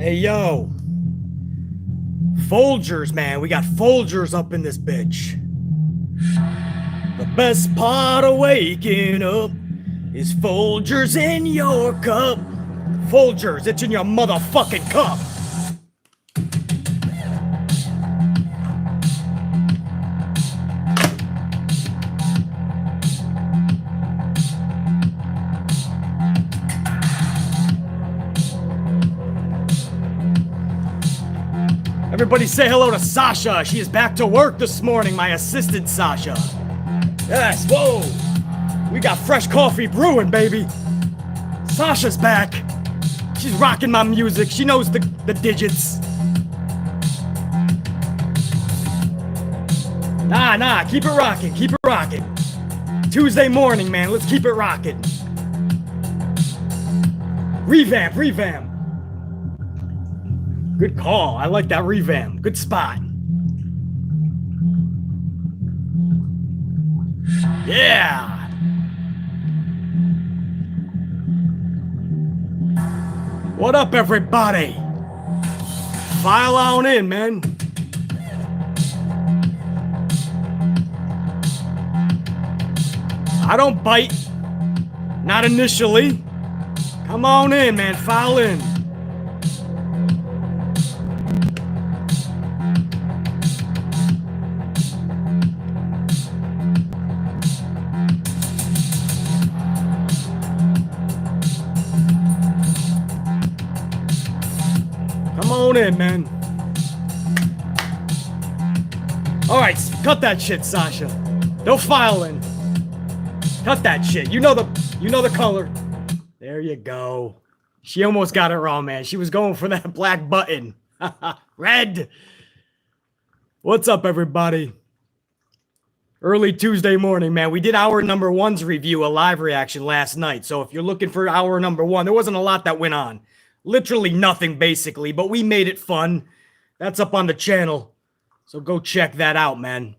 Hey, yo. Folgers, man. We got Folgers up in this bitch. The best part of waking up is Folgers in your cup. Folgers, it's in your motherfucking cup. Everybody say hello to Sasha. She is back to work this morning, my assistant Sasha. Yes, whoa. We got fresh coffee brewing, baby. Sasha's back. She's rocking my music. She knows the digits. Nah, keep it rocking, keep it rocking. Tuesday morning, man, let's keep it rocking. Revamp. Good call. I like that revamp. Good spot. Yeah. What up, everybody? File on in, man. I don't bite. Not initially. Come on in, man. File in. In, man. All right, cut that shit, Sasha. Don't file in. Cut that shit. You know the color. There you go. She almost got it wrong, man. She was going for that black button. Red. What's up, everybody? Early Tuesday morning, man. We did hour number one's review, a live reaction last night. So if you're looking for hour number one, there wasn't a lot that went on. Literally nothing, basically, but we made it fun. That's up on the channel, so go check that out, man.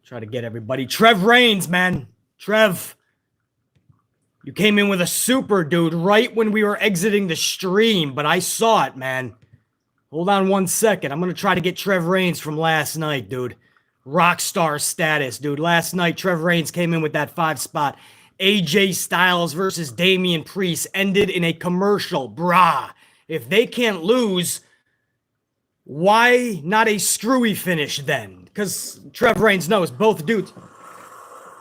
Try to get everybody. Trev Reigns, man. Trev, you came in with a super, dude, right when we were exiting the stream, but I saw it, man. Hold on 1 second. I'm going to try to get Trev Reigns from last night, dude. Rockstar status, dude. Last night, Trev Reigns came in with that 5 spot. AJ Styles versus Damian Priest ended in a commercial. Brah. If they can't lose, why not a screwy finish then? Because Trev Reigns knows both dudes.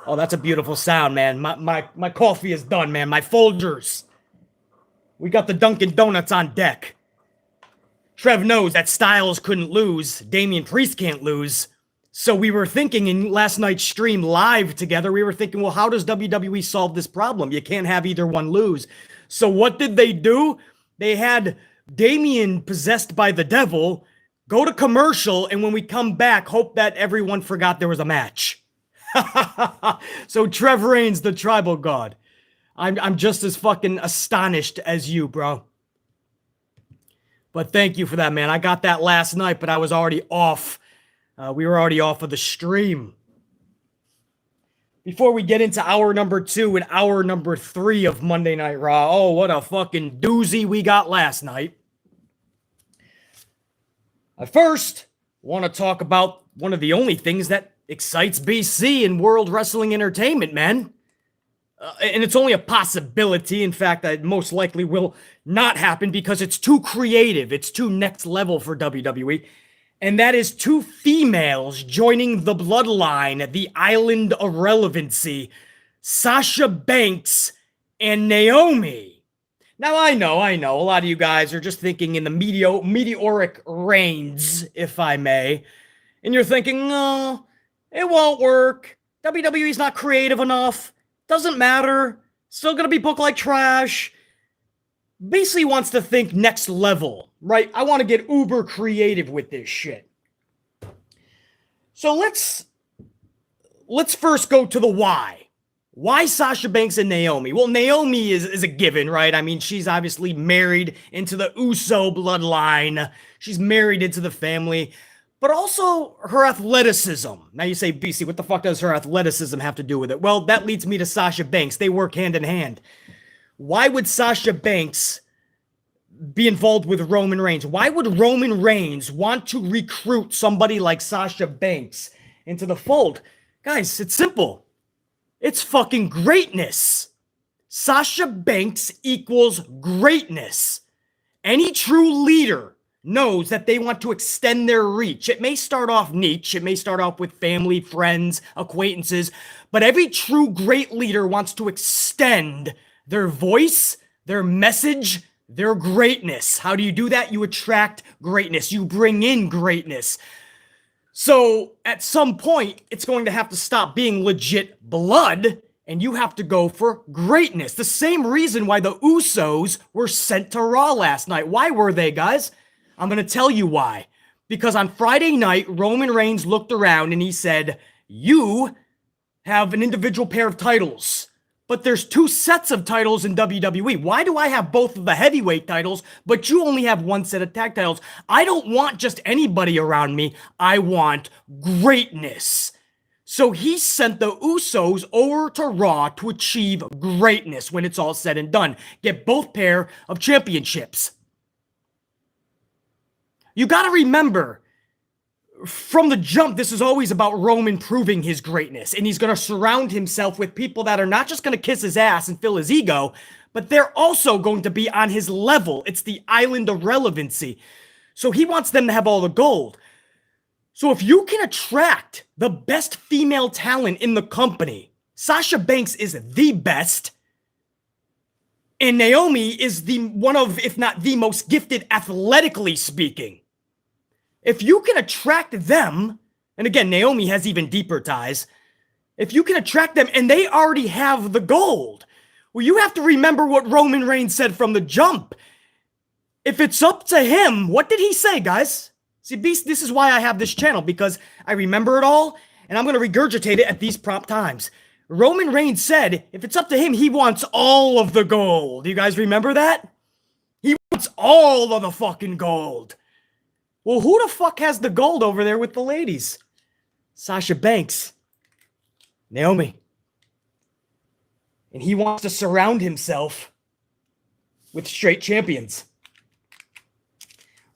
Oh, that's a beautiful sound, man. My coffee is done, man. My Folgers. We got the Dunkin' Donuts on deck. Trev knows that Styles couldn't lose. Damian Priest can't lose. So we were thinking in last night's stream live together, we were thinking, well, how does WWE solve this problem? You can't have either one lose. So what did they do? They had Damian possessed by the devil, go to commercial, and when we come back, hope that everyone forgot there was a match. So Trev Reigns, the tribal god. I'm just as fucking astonished as you, bro. But thank you for that, man. I got that last night, but I was already off. We were already off of the stream. Before we get into hour number 2 and hour number 3 of Monday Night Raw, oh, what a fucking doozy we got last night. I first want to talk about one of the only things that excites BC in World Wrestling Entertainment, man. And it's only a possibility. In fact, that most likely will not happen because it's too creative. It's too next level for WWE. And that is 2 females joining the bloodline, the Island of Relevancy, Sasha Banks and Naomi. Now, I know, a lot of you guys are just thinking in the meteoric reigns, if I may. And you're thinking, no, it won't work. WWE's not creative enough. Doesn't matter. Still gonna be booked like trash. Basically wants to think next level, right? I want to get uber creative with this shit. So let's first go to the why. Why Sasha Banks and Naomi? Well, Naomi is a given, right? I mean, she's obviously married into the Uso bloodline. She's married into the family. But also her athleticism. Now you say, BC, what the fuck does her athleticism have to do with it? Well, that leads me to Sasha Banks. They work hand in hand. why would Sasha Banks be involved with Roman Reigns? Why would Roman Reigns want to recruit somebody like Sasha Banks into the fold? Guys, it's simple. It's fucking greatness. Sasha Banks equals greatness. Any true leader knows that they want to extend their reach. It may start off niche. It may start off with family, friends, acquaintances. But every true great leader wants to extend their voice, their message, their greatness. How do you do that? You attract greatness. You bring in greatness. So at some point, it's going to have to stop being legit blood, and you have to go for greatness. The same reason why the Usos were sent to Raw last night. Why were they, guys? I'm going to tell you why. Because on Friday night, Roman Reigns looked around and he said, you have an individual pair of titles, but there's 2 sets of titles in WWE. Why do I have both of the heavyweight titles, but you only have 1 set of tag titles? I don't want just anybody around me. I want greatness. So he sent the Usos over to Raw to achieve greatness when it's all said and done. Get both pair of championships. You got to remember, from the jump, this is always about Roman proving his greatness, and he's going to surround himself with people that are not just going to kiss his ass and fill his ego, but they're also going to be on his level. It's the Island of Relevancy. So he wants them to have all the gold. So if you can attract the best female talent in the company, Sasha Banks is the best, and Naomi is one of, if not the most gifted athletically speaking. If you can attract them, and again, Naomi has even deeper ties, if you can attract them and they already have the gold, well, you have to remember what Roman Reigns said from the jump. If it's up to him, what did he say, guys? See, Beast, this is why I have this channel, because I remember it all, and I'm going to regurgitate it at these prompt times. Roman Reigns said, if it's up to him, he wants all of the gold. Do you guys remember that? He wants all of the fucking gold. Well, who the fuck has the gold over there with the ladies? Sasha Banks. Naomi. And he wants to surround himself with straight champions.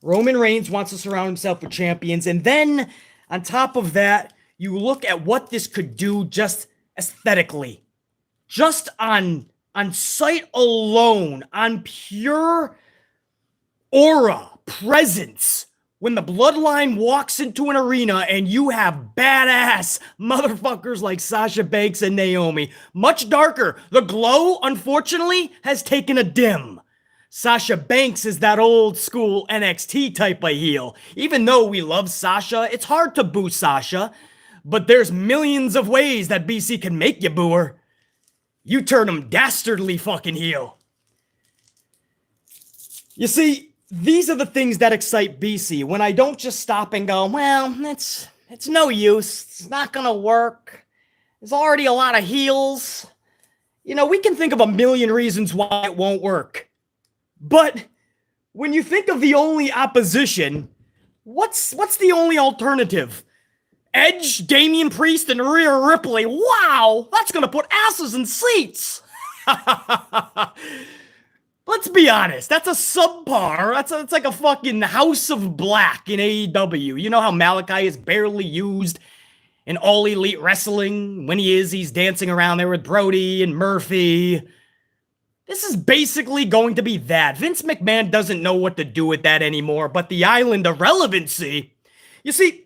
Roman Reigns wants to surround himself with champions. And then, on top of that, you look at what this could do just aesthetically. Just on sight alone, on pure aura, presence. When the bloodline walks into an arena and you have badass motherfuckers like Sasha Banks and Naomi. Much darker. The glow, unfortunately, has taken a dim. Sasha Banks is that old school NXT type of heel. Even though we love Sasha, it's hard to boo Sasha. But there's millions of ways that BC can make you boo her. You turn him dastardly fucking heel. You see, these are the things that excite BC, when I don't just stop and go, well, it's no use. It's not going to work. There's already a lot of heels. You know, we can think of a million reasons why it won't work. But when you think of the only opposition, what's the only alternative? Edge, Damian Priest, and Rhea Ripley. Wow, that's going to put asses in seats. Let's be honest, that's a subpar. It's like a fucking House of Black in AEW. You know how Malachi is barely used in All Elite Wrestling? When he is, he's dancing around there with Brody and Murphy. This is basically going to be that. Vince McMahon doesn't know what to do with that anymore, but the Island of Relevancy. You see,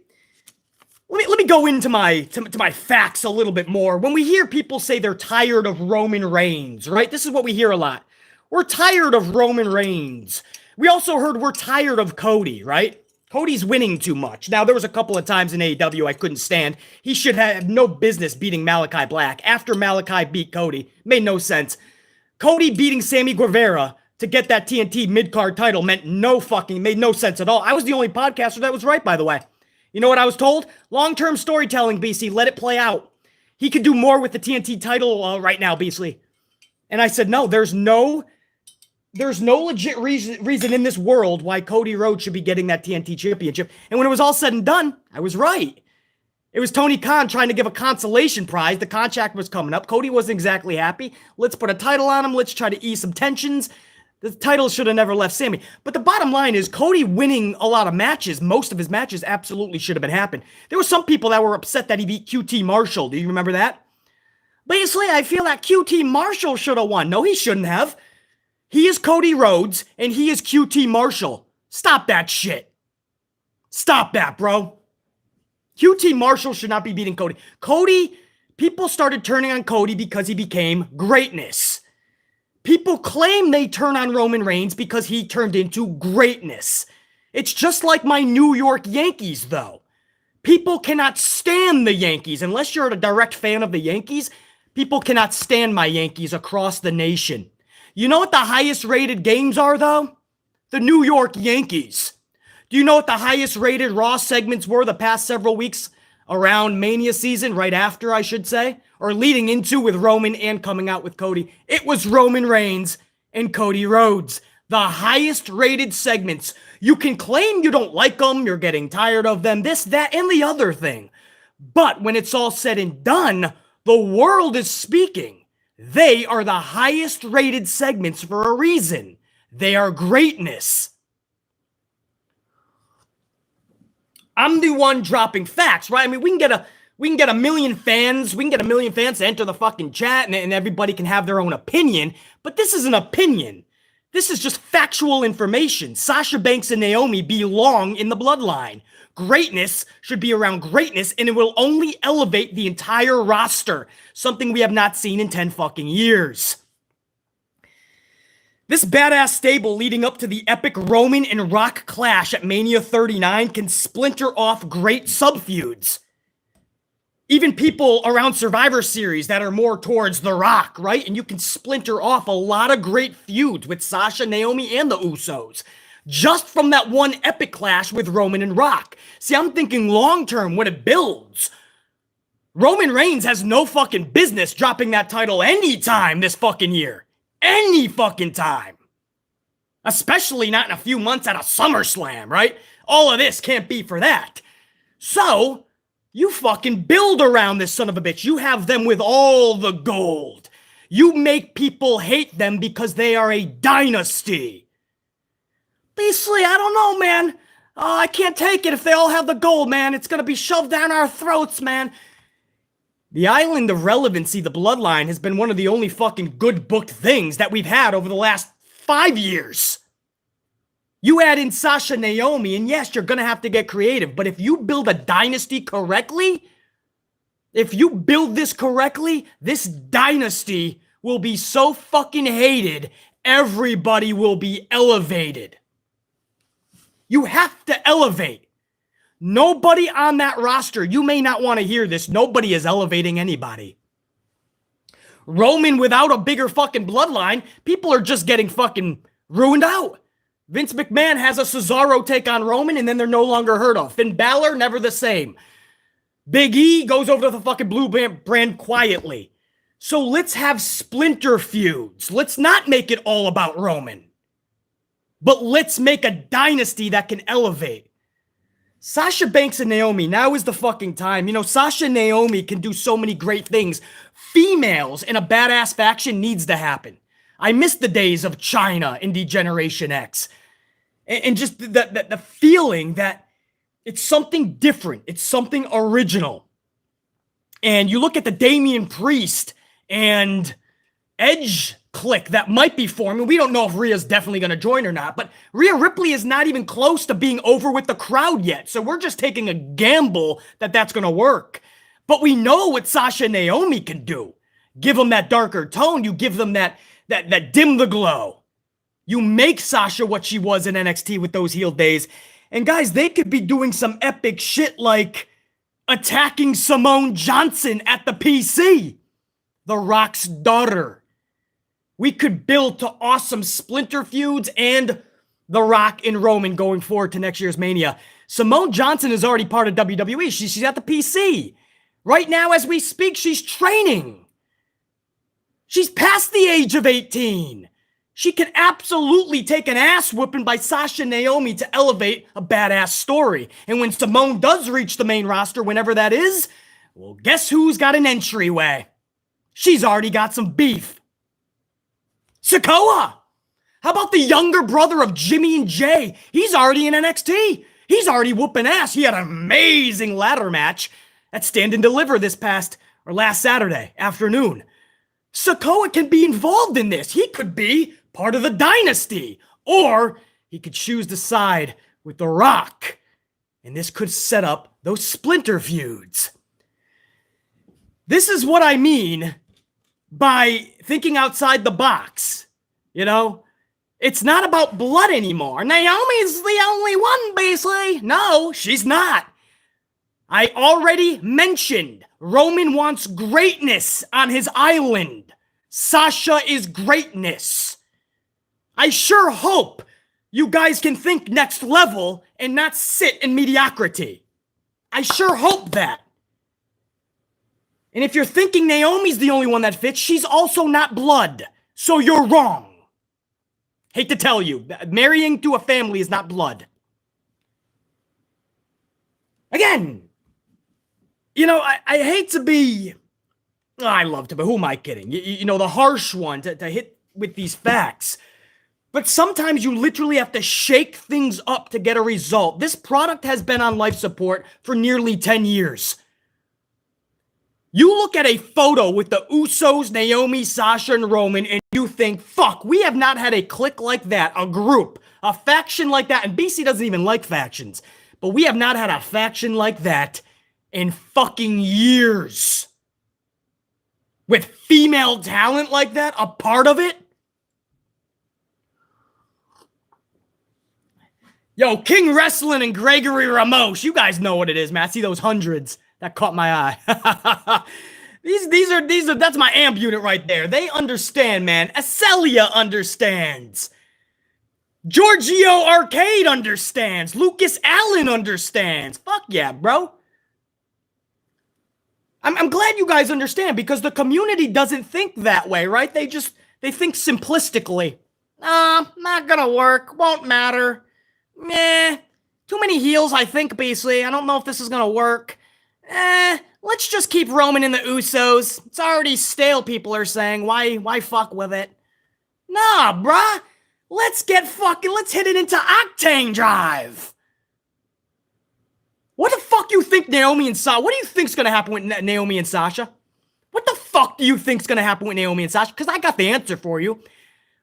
let me go into my facts a little bit more. When we hear people say they're tired of Roman Reigns, right? This is what we hear a lot. We're tired of Roman Reigns. We also heard we're tired of Cody, right? Cody's winning too much. Now, there was a couple of times in AEW I couldn't stand. He should have no business beating Malachi Black. After Malachi beat Cody, made no sense. Cody beating Sammy Guevara to get that TNT mid-card title made no sense at all. I was the only podcaster that was right, by the way. You know what I was told? Long-term storytelling, BC. Let it play out. He could do more with the TNT title right now, BC. And I said, no, there's no legit reason in this world why Cody Rhodes should be getting that TNT championship. And when it was all said and done, I was right. It was Tony Khan trying to give a consolation prize. The contract was coming up. Cody wasn't exactly happy. Let's put a title on him. Let's try to ease some tensions. The title should have never left Sammy. But the bottom line is Cody winning a lot of matches, most of his matches absolutely should have been happened. There were some people that were upset that he beat QT Marshall. Do you remember that? Basically, I feel that QT Marshall should have won. No, he shouldn't have. He is Cody Rhodes, and he is QT Marshall. Stop that shit. Stop that, bro. QT Marshall should not be beating Cody. People started turning on Cody because he became greatness. People claim they turn on Roman Reigns because he turned into greatness. It's just like my New York Yankees, though. People cannot stand the Yankees. Unless you're a direct fan of the Yankees, people cannot stand my Yankees across the nation. You know what the highest rated games are, though? The New York Yankees. Do you know what the highest rated Raw segments were the past several weeks around Mania season, right after, I should say, or leading into with Roman and coming out with Cody? It was Roman Reigns and Cody Rhodes. The highest rated segments. You can claim you don't like them, you're getting tired of them, this, that, and the other thing. But when it's all said and done, the world is speaking. They are the highest rated segments for a reason. They are greatness. I'm the one dropping facts, right? I mean, we can get a million fans. We can get a million fans to enter the fucking chat, and everybody can have their own opinion. But this is an opinion. This is just factual information. Sasha Banks and Naomi belong in the bloodline. Greatness should be around greatness, and it will only elevate the entire roster. Something we have not seen in 10 fucking years. This badass stable leading up to the epic Roman and Rock clash at Mania 39 can splinter off great sub-feuds. Even people around Survivor Series that are more towards The Rock, right? And you can splinter off a lot of great feuds with Sasha, Naomi, and the Usos. Just from that one epic clash with Roman and Rock. See, I'm thinking long-term when it builds. Roman Reigns has no fucking business dropping that title anytime this fucking year. Any fucking time. Especially not in a few months at a SummerSlam, right? All of this can't be for that. So, you fucking build around this son of a bitch. You have them with all the gold. You make people hate them because they are a dynasty. Basically, I don't know, man. I can't take it if they all have the gold, man. It's gonna be shoved down our throats, man. The Island of Relevancy, the Bloodline, has been one of the only fucking good booked things that we've had over the last 5 years. You add in Sasha, Naomi, and yes, you're gonna have to get creative, but if you build a dynasty correctly, if you build this correctly, this dynasty will be so fucking hated, everybody will be elevated. You have to elevate. Nobody on that roster, you may not want to hear this, nobody is elevating anybody. Roman without a bigger fucking bloodline, people are just getting fucking ruined out. Vince McMahon has a Cesaro take on Roman and then they're no longer heard of. Finn Balor, never the same. Big E goes over to the fucking blue brand quietly. So let's have splinter feuds. Let's not make it all about Roman. But let's make a dynasty that can elevate. Sasha Banks and Naomi, now is the fucking time. You know, Sasha and Naomi can do so many great things. Females in a badass faction needs to happen. I miss the days of China in Degeneration X. And just the feeling that it's something different. It's something original. And you look at the Damian Priest and Edge clique that might be forming. We don't know if Rhea's definitely going to join or not, but Rhea Ripley is not even close to being over with the crowd yet. So we're just taking a gamble that that's going to work. But we know what Sasha and Naomi can do. Give them that darker tone. You give them that dim the glow. You make Sasha what she was in NXT with those heel days. And guys, they could be doing some epic shit like attacking Simone Johnson at the PC, The Rock's daughter. We could build to awesome splinter feuds and The Rock and Roman going forward to next year's Mania. Simone Johnson is already part of WWE. She's at the PC. Right now, as we speak, she's training. She's past the age of 18. She can absolutely take an ass whooping by Sasha and Naomi to elevate a badass story. And when Simone does reach the main roster, whenever that is, well, guess who's got an entryway? She's already got some beef. Sikoa! How about the younger brother of Jimmy and Jay? He's already in NXT. He's already whooping ass. He had an amazing ladder match at Stand and Deliver last Saturday afternoon. Sikoa can be involved in this. He could be part of the dynasty, or he could choose to side with The Rock. And this could set up those splinter feuds. This is what I mean by thinking outside the box. You know, it's not about blood anymore. Naomi's the only one, basically. No, she's not. I already mentioned Roman wants greatness on his island. Sasha is greatness. I sure hope you guys can think next level and not sit in mediocrity. I sure hope that. And if you're thinking Naomi's the only one that fits, she's also not blood. So you're wrong. Hate to tell you, marrying to a family is not blood. Again, you know, I hate to be... I love to, but who am I kidding? You know, the harsh one to hit with these facts. But sometimes you literally have to shake things up to get a result. This product has been on life support for nearly 10 years. You look at a photo with the Usos, Naomi, Sasha, and Roman, and you think, fuck, we have not had a clique like that, a group, a faction like that. And BC doesn't even like factions. But we have not had a faction like that in fucking years. With female talent like that, a part of it. Yo, King Wrestling and Gregory Ramos. You guys know what it is, man. I see those hundreds. That caught my eye. these are that's my amp unit right there. They understand, man. Acelia understands. Giorgio Arcade understands. Lucas Allen understands. Fuck yeah, bro. I'm glad you guys understand, because the community doesn't think that way, right? They think simplistically. Not gonna work. Won't matter. Meh. Too many heels, I think, basically. I don't know if this is gonna work. Let's just keep Roman in the Usos. It's already stale, people are saying. Why fuck with it? Nah, bruh. Let's hit it into Octane Drive. What the fuck you think Naomi and Sasha? What do you think's gonna happen with Naomi and Sasha? What the fuck do you think's gonna happen with Naomi and Sasha? Because I got the answer for you.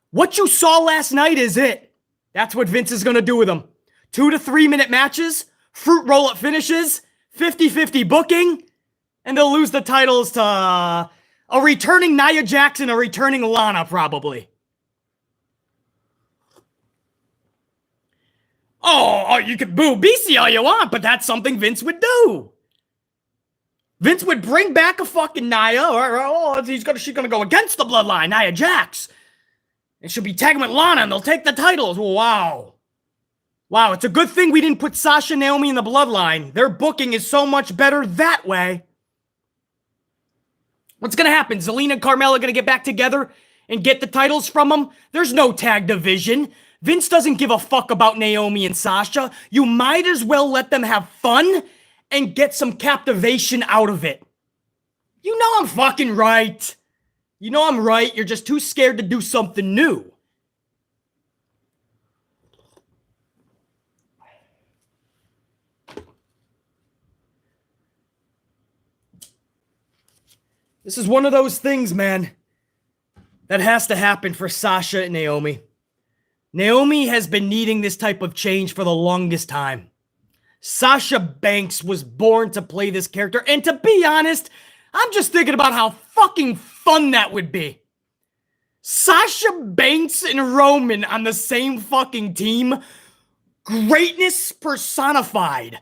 What you saw last night is it. That's what Vince is gonna do with them. 2 to 3 minute matches, fruit roll-up finishes, 50-50 booking, and they'll lose the titles to a returning Nia Jax and a returning Lana, probably. Oh, you can boo BC all you want, but that's something Vince would do. Vince would bring back a fucking Nia, or she's gonna go against the bloodline, Nia Jax. And she'll be tagging with Lana, and they'll take the titles. Wow. Wow, it's a good thing we didn't put Sasha and Naomi in the bloodline. Their booking is so much better that way. What's gonna happen? Zelina and Carmella gonna get back together and get the titles from them? There's no tag division. Vince doesn't give a fuck about Naomi and Sasha. You might as well let them have fun and get some captivation out of it. You know I'm fucking right. You know I'm right. You're just too scared to do something new. This is one of those things, man, that has to happen for Sasha and Naomi. Naomi has been needing this type of change for the longest time. Sasha Banks was born to play this character, and to be honest, I'm just thinking about how fucking fun that would be. Sasha Banks and Roman on the same fucking team. Greatness personified.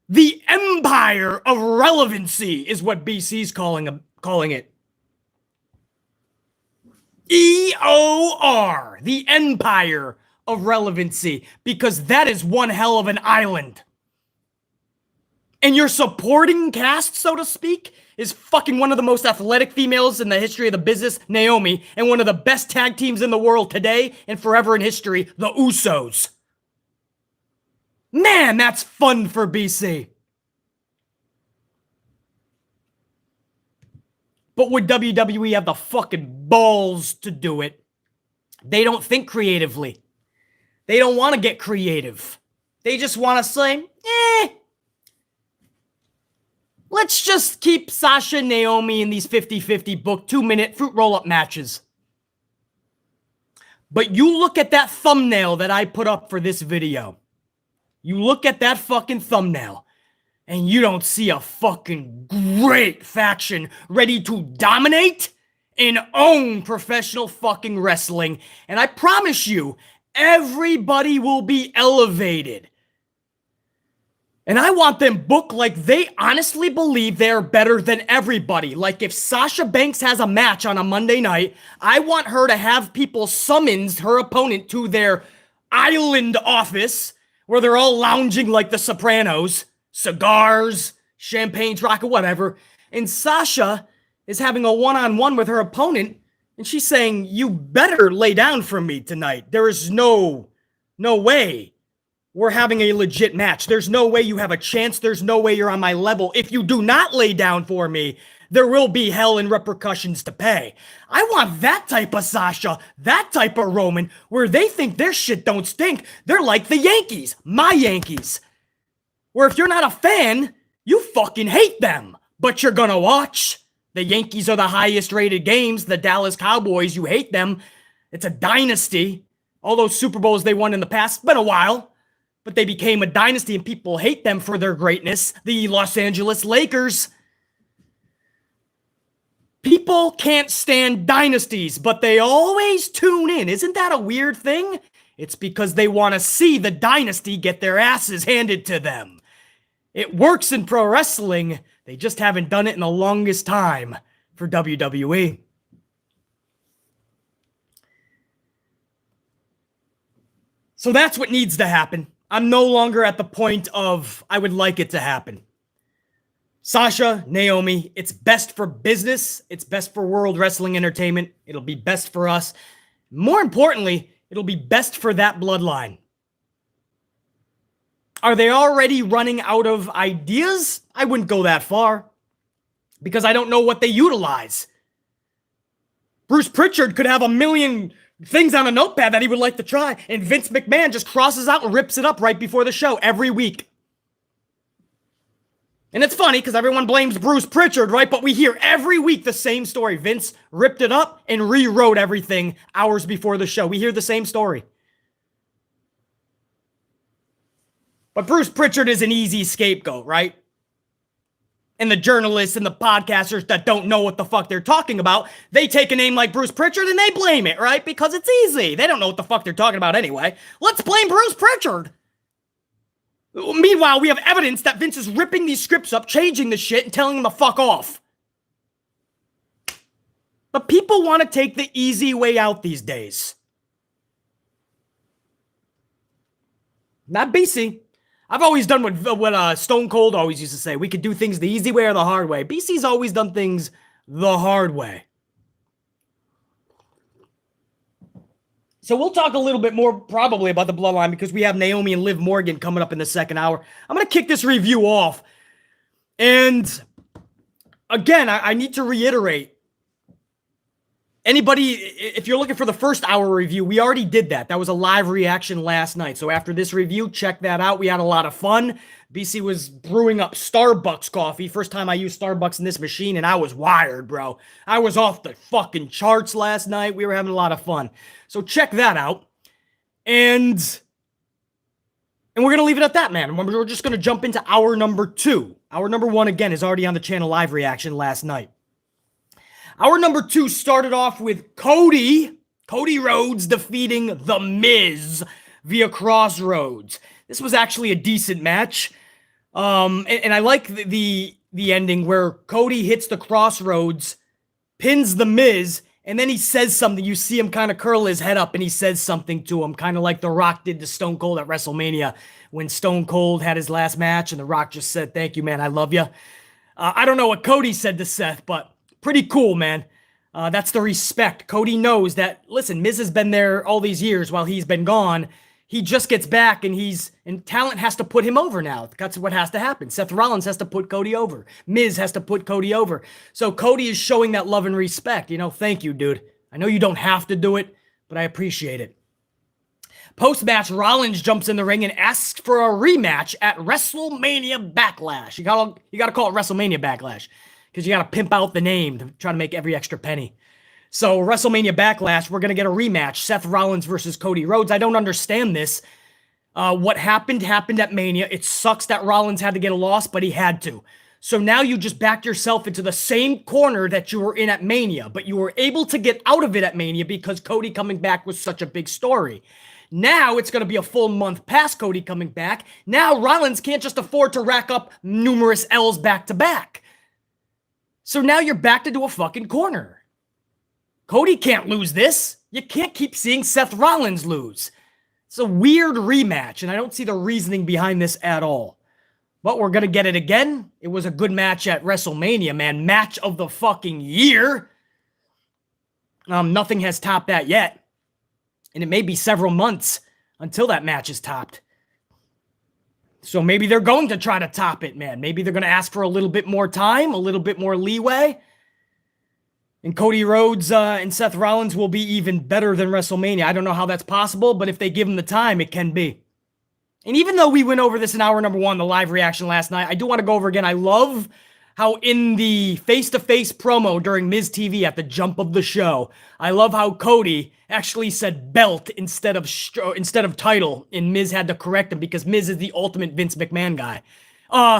The Empire of Relevancy is what BC's calling it. EOR, the Empire of Relevancy, because that is one hell of an island. And your supporting cast, so to speak, is fucking one of the most athletic females in the history of the business, Naomi, and one of the best tag teams in the world today and forever in history, the Usos. Man, that's fun for BC. But would WWE have the fucking balls to do it? They don't think creatively. They don't want to get creative. They just want to say, let's just keep Sasha and Naomi in these 50-50 booked 2-minute fruit roll-up matches. But you look at that thumbnail that I put up for this video. You look at that fucking thumbnail, and you don't see a fucking great faction ready to dominate and own professional fucking wrestling. And I promise you, everybody will be elevated. And I want them booked like they honestly believe they're better than everybody. Like if Sasha Banks has a match on a Monday night, I want her to have people summons her opponent to their island office where they're all lounging like the Sopranos, cigars, champagne, rocket, whatever. And Sasha is having a one-on-one with her opponent, and she's saying, you better lay down for me tonight. There is no way we're having a legit match. There's no way you have a chance. There's no way you're on my level. If you do not lay down for me, there will be hell and repercussions to pay. I want that type of Sasha, that type of Roman, where they think their shit don't stink. They're like the Yankees, my Yankees, where if you're not a fan, you fucking hate them, but you're gonna watch. The Yankees are the highest rated games. The Dallas Cowboys, you hate them. It's a dynasty. All those Super Bowls they won in the past, it's been a while, but they became a dynasty and people hate them for their greatness. The Los Angeles Lakers. People can't stand dynasties, but they always tune in. Isn't that a weird thing? It's because they want to see the dynasty get their asses handed to them. It works in pro wrestling. They just haven't done it in the longest time for WWE. So that's what needs to happen. I'm no longer at the point of I would like it to happen. Sasha, Naomi, it's best for business. It's best for World Wrestling Entertainment. It'll be best for us. More importantly, it'll be best for that bloodline. Are they already running out of ideas? I wouldn't go that far because I don't know what they utilize. Bruce Pritchard could have a million things on a notepad that he would like to try, and Vince McMahon just crosses out and rips it up right before the show every week. And it's funny because everyone blames Bruce Pritchard, right? But we hear every week the same story. Vince ripped it up and rewrote everything hours before the show. We hear the same story. But Bruce Pritchard is an easy scapegoat, right? And the journalists and the podcasters that don't know what the fuck they're talking about, they take a name like Bruce Pritchard and they blame it, right? Because it's easy. They don't know what the fuck they're talking about anyway. Let's blame Bruce Pritchard. Meanwhile, we have evidence that Vince is ripping these scripts up, changing the shit, and telling them to fuck off. But people want to take the easy way out these days. Not BC. I've always done what Stone Cold always used to say. We could do things the easy way or the hard way. BC's always done things the hard way. So we'll talk a little bit more probably about the bloodline because we have Naomi and Liv Morgan coming up in the second hour. I'm going to kick this review off. And again, I need to reiterate. Anybody, if you're looking for the first hour review, we already did that. That was a live reaction last night. So after this review, check that out. We had a lot of fun. BC was brewing up Starbucks coffee. First time I used Starbucks in this machine, and I was wired, bro. I was off the fucking charts last night. We were having a lot of fun. So check that out. And we're going to leave it at that, man. We're just going to jump into hour number 2. Hour number 1, again, is already on the channel live reaction last night. Hour number 2 started off with Cody Rhodes defeating The Miz via Crossroads. This was actually a decent match. And I like the ending where Cody hits the Crossroads, pins The Miz, and then he says something. You see him kind of curl his head up and he says something to him, kind of like The Rock did to Stone Cold at WrestleMania when Stone Cold had his last match and The Rock just said, "Thank you, man. I love you." I don't know what Cody said to Seth, but pretty cool, man. That's the respect. Cody knows that, listen, Miz has been there all these years while he's been gone. He just gets back, and talent has to put him over now. That's what has to happen. Seth Rollins has to put Cody over. Miz has to put Cody over. So Cody is showing that love and respect. Thank you, dude. I know you don't have to do it, but I appreciate it. Post-match, Rollins jumps in the ring and asks for a rematch at WrestleMania Backlash. You gotta call it WrestleMania Backlash because you gotta pimp out the name to try to make every extra penny. So WrestleMania Backlash, we're going to get a rematch. Seth Rollins versus Cody Rhodes. I don't understand this. What happened at Mania. It sucks that Rollins had to get a loss, but he had to. So now you just backed yourself into the same corner that you were in at Mania, but you were able to get out of it at Mania because Cody coming back was such a big story. Now it's going to be a full month past Cody coming back. Now Rollins can't just afford to rack up numerous L's back to back. So now you're backed into a fucking corner. Cody can't lose this. You can't keep seeing Seth Rollins lose. It's a weird rematch, and I don't see the reasoning behind this at all. But we're going to get it again. It was a good match at WrestleMania, man. Match of the fucking year. Nothing has topped that yet. And it may be several months until that match is topped. So maybe they're going to try to top it, man. Maybe they're going to ask for a little bit more time, a little bit more leeway. And Cody Rhodes and Seth Rollins will be even better than WrestleMania. I don't know how that's possible, but if they give them the time, it can be. And even though we went over this in hour number 1, the live reaction last night, I do want to go over again. I love how in the face-to-face promo during Miz TV at the jump of the show, I love how Cody actually said belt instead of title, and Miz had to correct him because Miz is the ultimate Vince McMahon guy.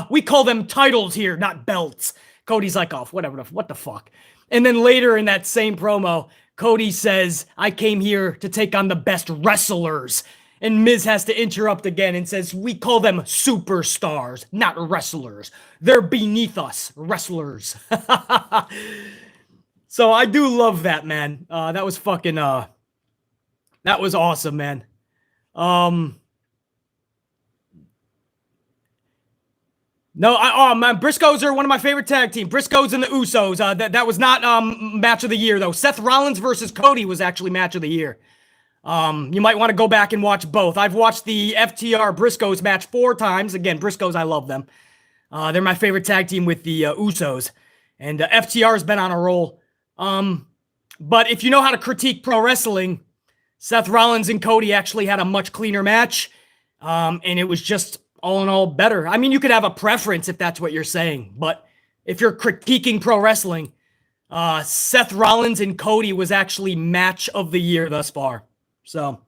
We call them titles here, not belts. Cody's like, oh, whatever, what the fuck? And then later in that same promo, Cody says, I came here to take on the best wrestlers. And Miz has to interrupt again and says, we call them superstars, not wrestlers. They're beneath us, wrestlers. So I do love that, man. That was fucking, that was awesome, man. No, man, Briscoes are one of my favorite tag team. Briscoes and the Usos. That was not match of the year, though. Seth Rollins versus Cody was actually match of the year. You might want to go back and watch both. I've watched the FTR Briscoes match 4 times. Again, Briscoes, I love them. They're my favorite tag team with the Usos. And FTR has been on a roll. But if you know how to critique pro wrestling, Seth Rollins and Cody actually had a much cleaner match. And it was just all in all better. I mean, you could have a preference if that's what you're saying. But if you're critiquing pro wrestling, Seth Rollins and Cody was actually match of the year thus far. So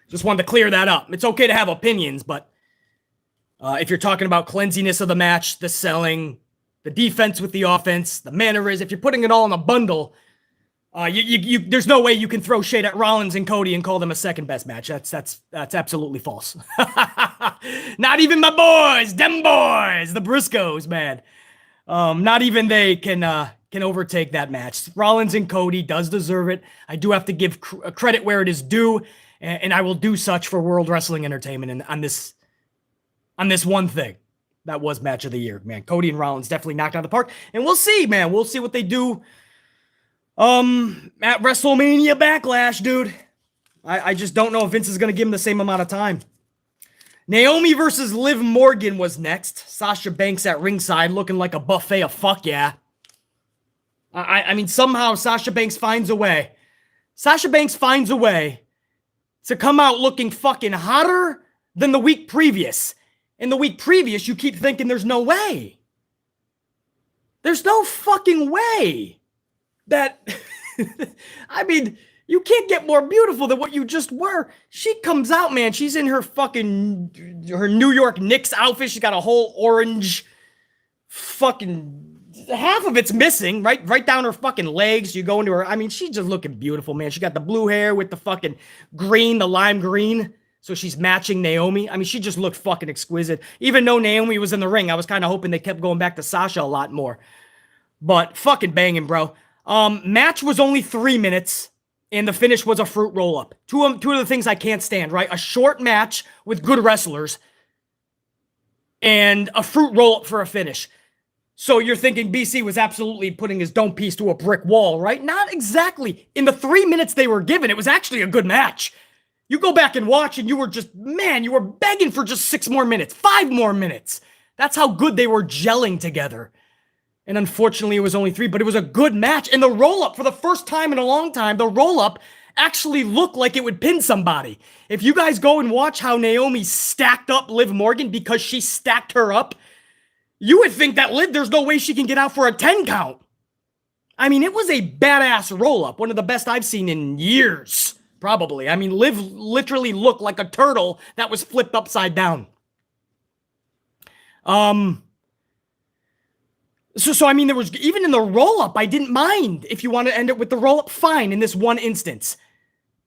just wanted to clear that up. It's okay to have opinions, but if you're talking about cleansiness of the match, the selling, the defense with the offense, the mannerisms, if you're putting it all in a bundle, there's no way you can throw shade at Rollins and Cody and call them a second best match. That's absolutely false. Not even my boys, them boys, the Briscoes, man. Not even they can overtake that match. Rollins and Cody does deserve it. I do have to give credit where it is due, and I will do such for World Wrestling Entertainment and on this one thing. That was match of the year, man. Cody and Rollins definitely knocked out of the park, and we'll see, man. We'll see what they do at WrestleMania Backlash, dude. I just don't know if Vince is going to give him the same amount of time. Naomi versus Liv Morgan was next. Sasha Banks at ringside looking like a buffet of fuck yeah. I mean, somehow Sasha Banks finds a way. Sasha Banks finds a way to come out looking fucking hotter than the week previous. In the week previous, you keep thinking there's no way. There's no fucking way that... I mean, you can't get more beautiful than what you just were. She comes out, man. She's in her New York Knicks outfit. She's got a whole orange fucking... half of it's missing, right down her fucking legs. You go into her, I mean, she's just looking beautiful, man. She got the blue hair with the fucking green, the lime green. So she's matching Naomi. I mean, she just looked fucking exquisite. Even though Naomi was in the ring, I was kind of hoping they kept going back to Sasha a lot more. But fucking banging, bro. Match was only 3 minutes, and the finish was a fruit roll-up. Two of the things I can't stand, right? A short match with good wrestlers and a fruit roll-up for a finish. So you're thinking BC was absolutely putting his dome piece to a brick wall, right? Not exactly. In the 3 minutes they were given, it was actually a good match. You go back and watch and you were just, man, you were begging for just 6 more minutes, 5 more minutes. That's how good they were gelling together. And unfortunately, it was only 3, but it was a good match. And the roll-up, for the first time in a long time, the roll-up actually looked like it would pin somebody. If you guys go and watch how Naomi stacked up Liv Morgan because she stacked her up, you would think that Liv, there's no way she can get out for a 10 count. I mean, it was a badass roll-up. One of the best I've seen in years, probably. I mean, Liv literally looked like a turtle that was flipped upside down. So I mean, there was, even in the roll-up, I didn't mind. If you want to end it with the roll-up, fine, in this one instance.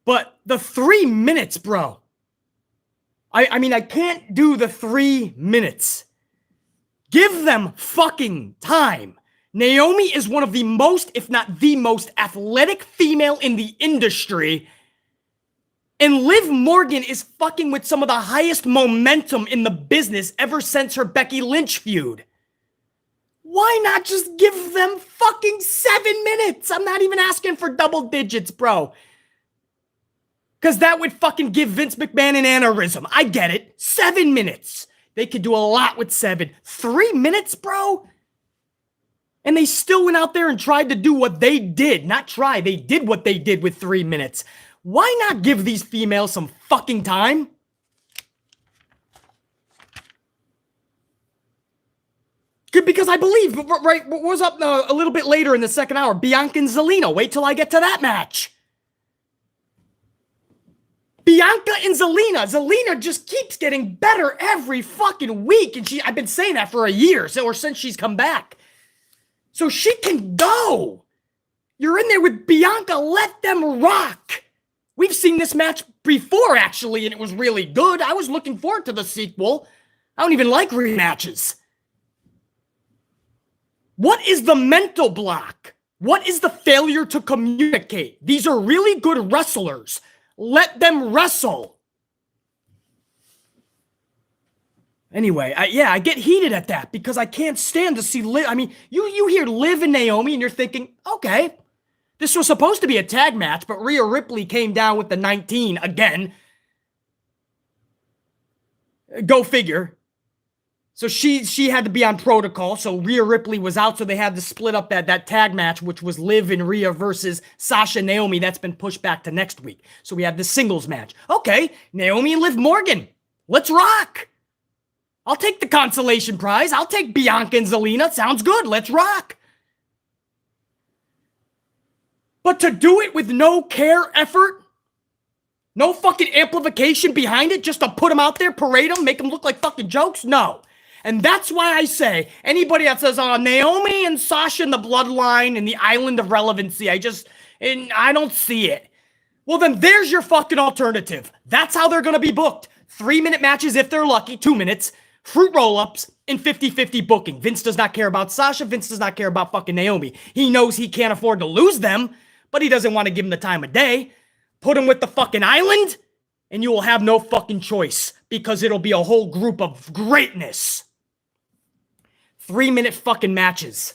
But the 3 minutes, bro. I mean, I can't do the 3 minutes. Give them fucking time. Naomi is one of the most, if not the most, athletic female in the industry. And Liv Morgan is fucking with some of the highest momentum in the business ever since her Becky Lynch feud. Why not just give them fucking 7 minutes? I'm not even asking for double digits, bro. Because that would fucking give Vince McMahon an aneurysm. I get it. 7 minutes. They could do a lot with 7. 3 minutes, bro? And they still went out there and tried to do what they did. Not try. They did what they did with 3 minutes. Why not give these females some fucking time? Because I believe, right, what was up a little bit later in the second hour? Bianca and Zelina. Wait till I get to that match. Bianca and Zelina. Zelina just keeps getting better every fucking week. And I've been saying that for a year, or since she's come back. So she can go. You're in there with Bianca. Let them rock. We've seen this match before, actually, and it was really good. I was looking forward to the sequel. I don't even like rematches. What is the mental block? What is the failure to communicate? These are really good wrestlers. Let them wrestle. Anyway, I get heated at that because I can't stand to see Liv. I mean, you hear Liv and Naomi and you're thinking, okay, this was supposed to be a tag match, but Rhea Ripley came down with the 19 again. Go figure. So she had to be on protocol, so Rhea Ripley was out, so they had to split up that tag match, which was Liv and Rhea versus Sasha and Naomi. That's been pushed back to next week. So we have the singles match. Okay, Naomi and Liv Morgan. Let's rock. I'll take the consolation prize. I'll take Bianca and Zelina. Sounds good. Let's rock. But to do it with no care, effort, no fucking amplification behind it, just to put them out there, parade them, make them look like fucking jokes? No. And that's why I say, anybody that says, oh, Naomi and Sasha and the Bloodline and the Island of Relevancy, I don't see it. Well, then there's your fucking alternative. That's how they're going to be booked. 3-minute matches if they're lucky, 2 minutes, fruit roll-ups, and 50-50 booking. Vince does not care about Sasha. Vince does not care about fucking Naomi. He knows he can't afford to lose them, but he doesn't want to give them the time of day. Put them with the fucking Island, and you will have no fucking choice because it'll be a whole group of greatness. 3-minute fucking matches.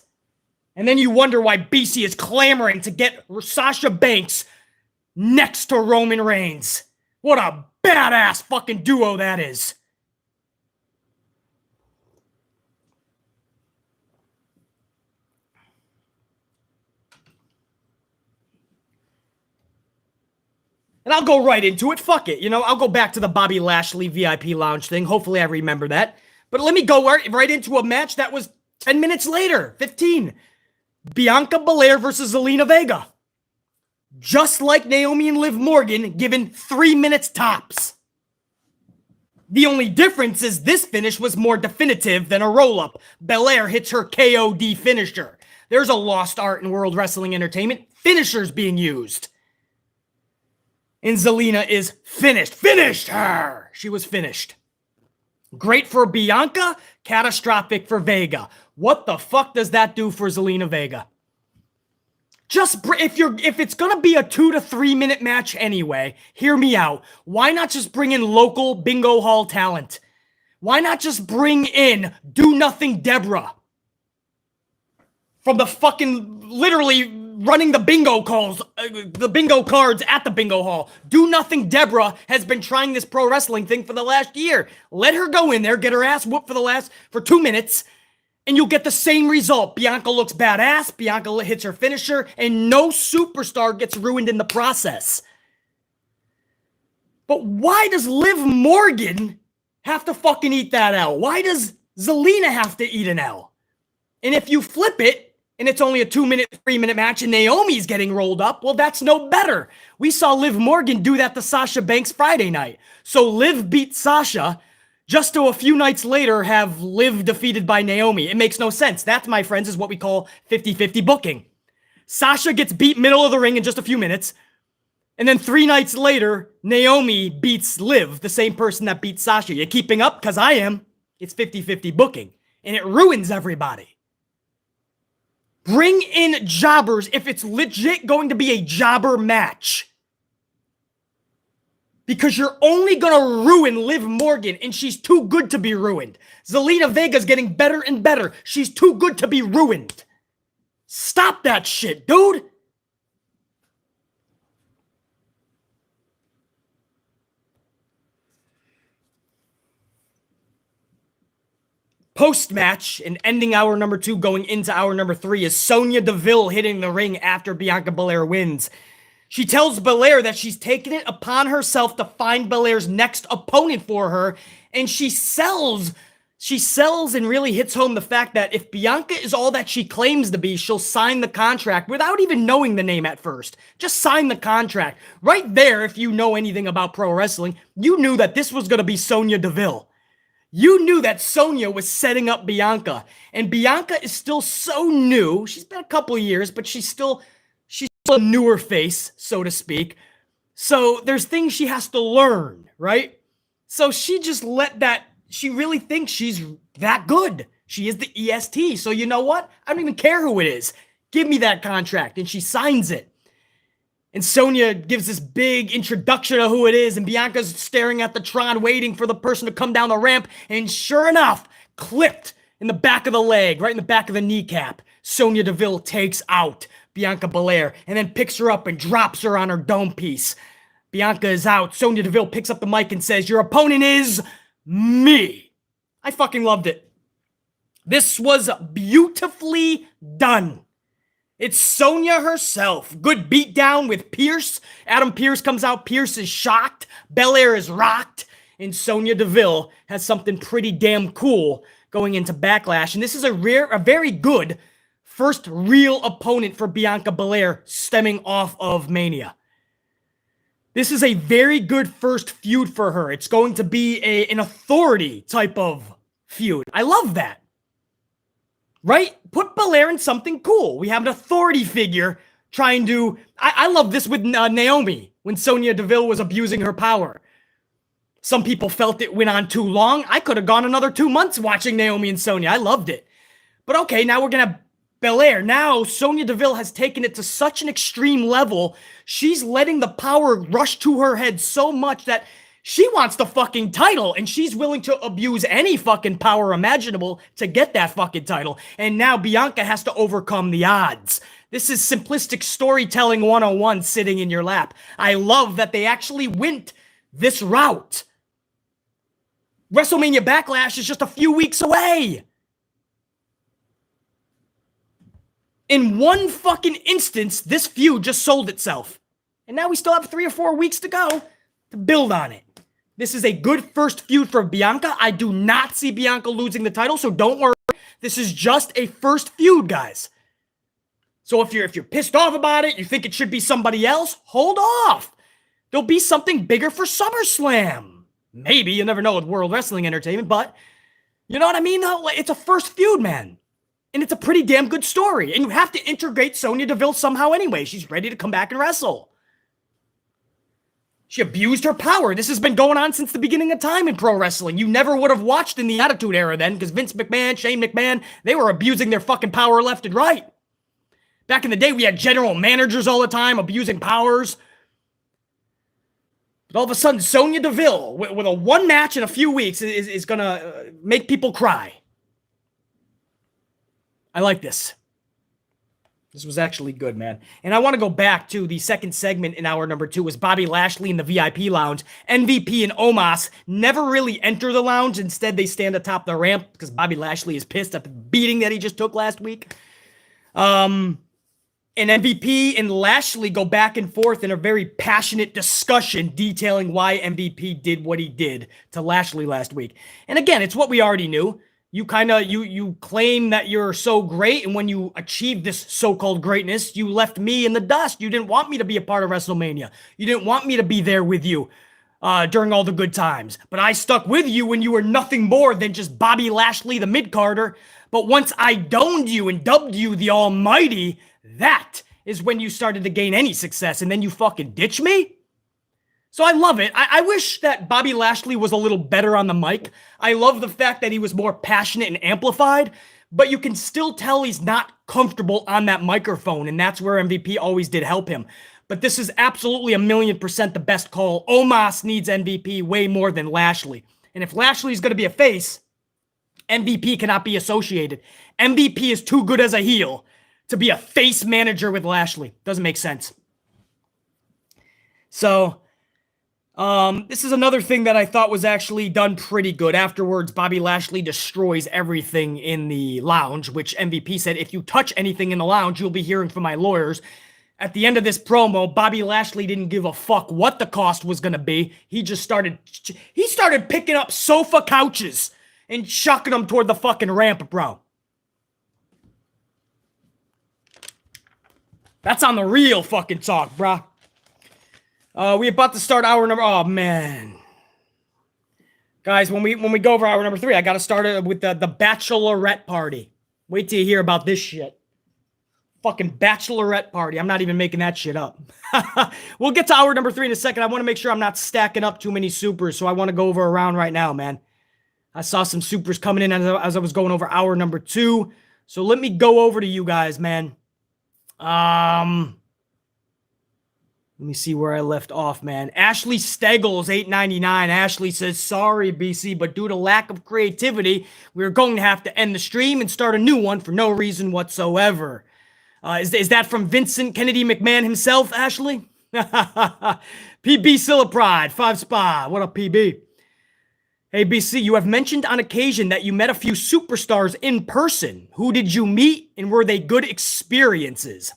And then you wonder why BC is clamoring to get Sasha Banks next to Roman Reigns. What a badass fucking duo that is. And I'll go right into it. Fuck it. I'll go back to the Bobby Lashley VIP lounge thing. Hopefully I remember that. But let me go right into a match that was 10 minutes later, 15. Bianca Belair versus Zelina Vega. Just like Naomi and Liv Morgan, given 3 minutes tops. The only difference is this finish was more definitive than a roll-up. Belair hits her KOD finisher. There's a lost art in World Wrestling Entertainment. Finishers being used. And Zelina is finished. Finished her! She was finished. Great for Bianca, catastrophic for Vega. What the fuck does that do for Zelina Vega? If it's gonna be a 2 to 3 minute match anyway, hear me out. Why not just bring in local bingo hall talent? Why not just bring in Do Nothing Deborah? from the fucking literally running the bingo calls, the bingo cards at the bingo hall. Do Nothing Deborah has been trying this pro wrestling thing for the last year. Let her go in there, get her ass whooped for 2 minutes, and you'll get the same result. Bianca looks badass, Bianca hits her finisher, and no superstar gets ruined in the process. But why does Liv Morgan have to fucking eat that L? Why does Zelina have to eat an L? And if you flip it, and it's only a 2-minute, 3-minute match, and Naomi's getting rolled up, well, that's no better. We saw Liv Morgan do that to Sasha Banks Friday night. So Liv beat Sasha, just to a few nights later have Liv defeated by Naomi. It makes no sense. That, my friends, is what we call 50-50 booking. Sasha gets beat middle of the ring in just a few minutes, and then 3 nights later, Naomi beats Liv, the same person that beat Sasha. You keeping up? Because I am. It's 50-50 booking, and it ruins everybody. Bring in jobbers if it's legit going to be a jobber match. Because you're only going to ruin Liv Morgan, and she's too good to be ruined. Zelina Vega's getting better and better. She's too good to be ruined. Stop that shit, dude. Post-match, and ending hour number 2, going into hour number 3, is Sonya Deville hitting the ring after Bianca Belair wins. She tells Belair that she's taken it upon herself to find Belair's next opponent for her, and she sells and really hits home the fact that if Bianca is all that she claims to be, she'll sign the contract without even knowing the name at first. Just sign the contract. Right there, if you know anything about pro wrestling, you knew that this was going to be Sonya Deville. You knew that Sonya was setting up Bianca, and Bianca is still so new. She's been a couple of years, but she's still a newer face, so to speak. So there's things she has to learn, right? So she just she really thinks she's that good. She is the EST. So you know what? I don't even care who it is. Give me that contract. And she signs it. And Sonya gives this big introduction of who it is, and Bianca's staring at the Tron waiting for the person to come down the ramp, and sure enough, clipped in the back of the leg, right in the back of the kneecap, Sonya Deville takes out Bianca Belair, and then picks her up and drops her on her dome piece. Bianca is out. Sonya Deville picks up the mic and says, "Your opponent is me." I fucking loved it. This was beautifully done. It's Sonya herself. Good beatdown with Pierce. Adam Pierce comes out. Pierce is shocked. Belair is rocked. And Sonya Deville has something pretty damn cool going into Backlash. And this is a very good first real opponent for Bianca Belair stemming off of Mania. This is a very good first feud for her. It's going to be an authority type of feud. I love that. Right? Put Belair in something cool. We have an authority figure trying to... I love this with Naomi when Sonya Deville was abusing her power. Some people felt it went on too long. I could have gone another 2 months watching Naomi and Sonya. I loved it. But okay, now we're going to have Belair. Now Sonya Deville has taken it to such an extreme level. She's letting the power rush to her head so much that she wants the fucking title, and she's willing to abuse any fucking power imaginable to get that fucking title. And now Bianca has to overcome the odds. This is simplistic storytelling 101 sitting in your lap. I love that they actually went this route. WrestleMania Backlash is just a few weeks away. In one fucking instance, this feud just sold itself. And now we still have 3 or 4 weeks to go to build on it. This is a good first feud for Bianca. I do not see Bianca losing the title, so don't worry. This is just a first feud, guys. So if you're pissed off about it, you think it should be somebody else, hold off. There'll be something bigger for SummerSlam. Maybe, you never know with World Wrestling Entertainment, but you know what I mean? It's a first feud, man. And it's a pretty damn good story. And you have to integrate Sonya Deville somehow anyway. She's ready to come back and wrestle. She abused her power. This has been going on since the beginning of time in pro wrestling. You never would have watched in the Attitude Era then, because Vince McMahon, Shane McMahon, they were abusing their fucking power left and right. Back in the day, we had general managers all the time abusing powers. But all of a sudden, Sonya Deville, with a one match in a few weeks, is going to make people cry. I like this. This was actually good, man. And I want to go back to the second segment in hour number 2 was Bobby Lashley in the VIP lounge. MVP and Omos never really enter the lounge. Instead, they stand atop the ramp because Bobby Lashley is pissed at the beating that he just took last week. And MVP and Lashley go back and forth in a very passionate discussion detailing why MVP did what he did to Lashley last week. And again, it's what we already knew. You claim that you're so great, and when you achieve this so-called greatness, you left me in the dust. You didn't want me to be a part of WrestleMania. You didn't want me to be there with you during all the good times. But I stuck with you when you were nothing more than just Bobby Lashley, the mid-carder. But once I domed you and dubbed you the Almighty, that is when you started to gain any success, and then you fucking ditch me? So I love it. I wish that Bobby Lashley was a little better on the mic. I love the fact that he was more passionate and amplified, but you can still tell he's not comfortable on that microphone, and that's where MVP always did help him. But this is absolutely 1,000,000% the best call. Omos needs MVP way more than Lashley. And if Lashley's going to be a face, MVP cannot be associated. MVP is too good as a heel to be a face manager with Lashley. Doesn't make sense. So this is another thing that I thought was actually done pretty good. Afterwards, Bobby Lashley destroys everything in the lounge, which MVP said, if you touch anything in the lounge, you'll be hearing from my lawyers. At the end of this promo, Bobby Lashley didn't give a fuck what the cost was going to be. He started picking up sofa couches and chucking them toward the fucking ramp, bro. That's on the real fucking talk, bro. We about to start hour number... Oh, man. Guys, when we go over hour number 3, I got to start it with the Bachelorette Party. Wait till you hear about this shit. Fucking Bachelorette Party. I'm not even making that shit up. We'll get to hour number 3 in a second. I want to make sure I'm not stacking up too many supers, so I want to go over a round right now, man. I saw some supers coming in as I was going over hour number 2. So let me go over to you guys, man. Let me see where I left off, man. Ashley Steggles, $8.99. Ashley says, sorry, BC, but due to lack of creativity, we're going to have to end the stream and start a new one for no reason whatsoever. Is that from Vincent Kennedy McMahon himself, Ashley? PB Sillapride, 5 Spa. What up, PB? Hey, BC, you have mentioned on occasion that you met a few superstars in person. Who did you meet, and were they good experiences?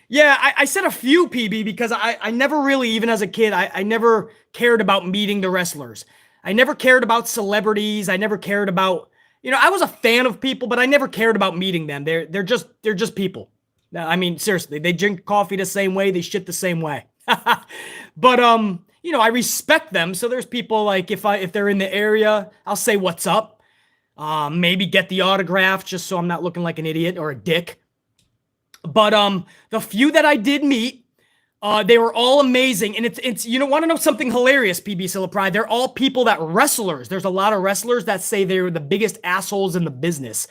Yeah, I said a few, PB, because I never really, even as a kid, I never cared about meeting the wrestlers. I never cared about celebrities. I never cared about, I was a fan of people, but I never cared about meeting them. They're just people. I mean, seriously, they drink coffee the same way, they shit the same way. But I respect them. So there's people like if they're in the area, I'll say what's up. Maybe get the autograph just so I'm not looking like an idiot or a dick. But the few that I did meet, they were all amazing. And it's want to know something hilarious, PB Sillapride? They're all people that wrestlers. There's a lot of wrestlers that say they were the biggest assholes in the business,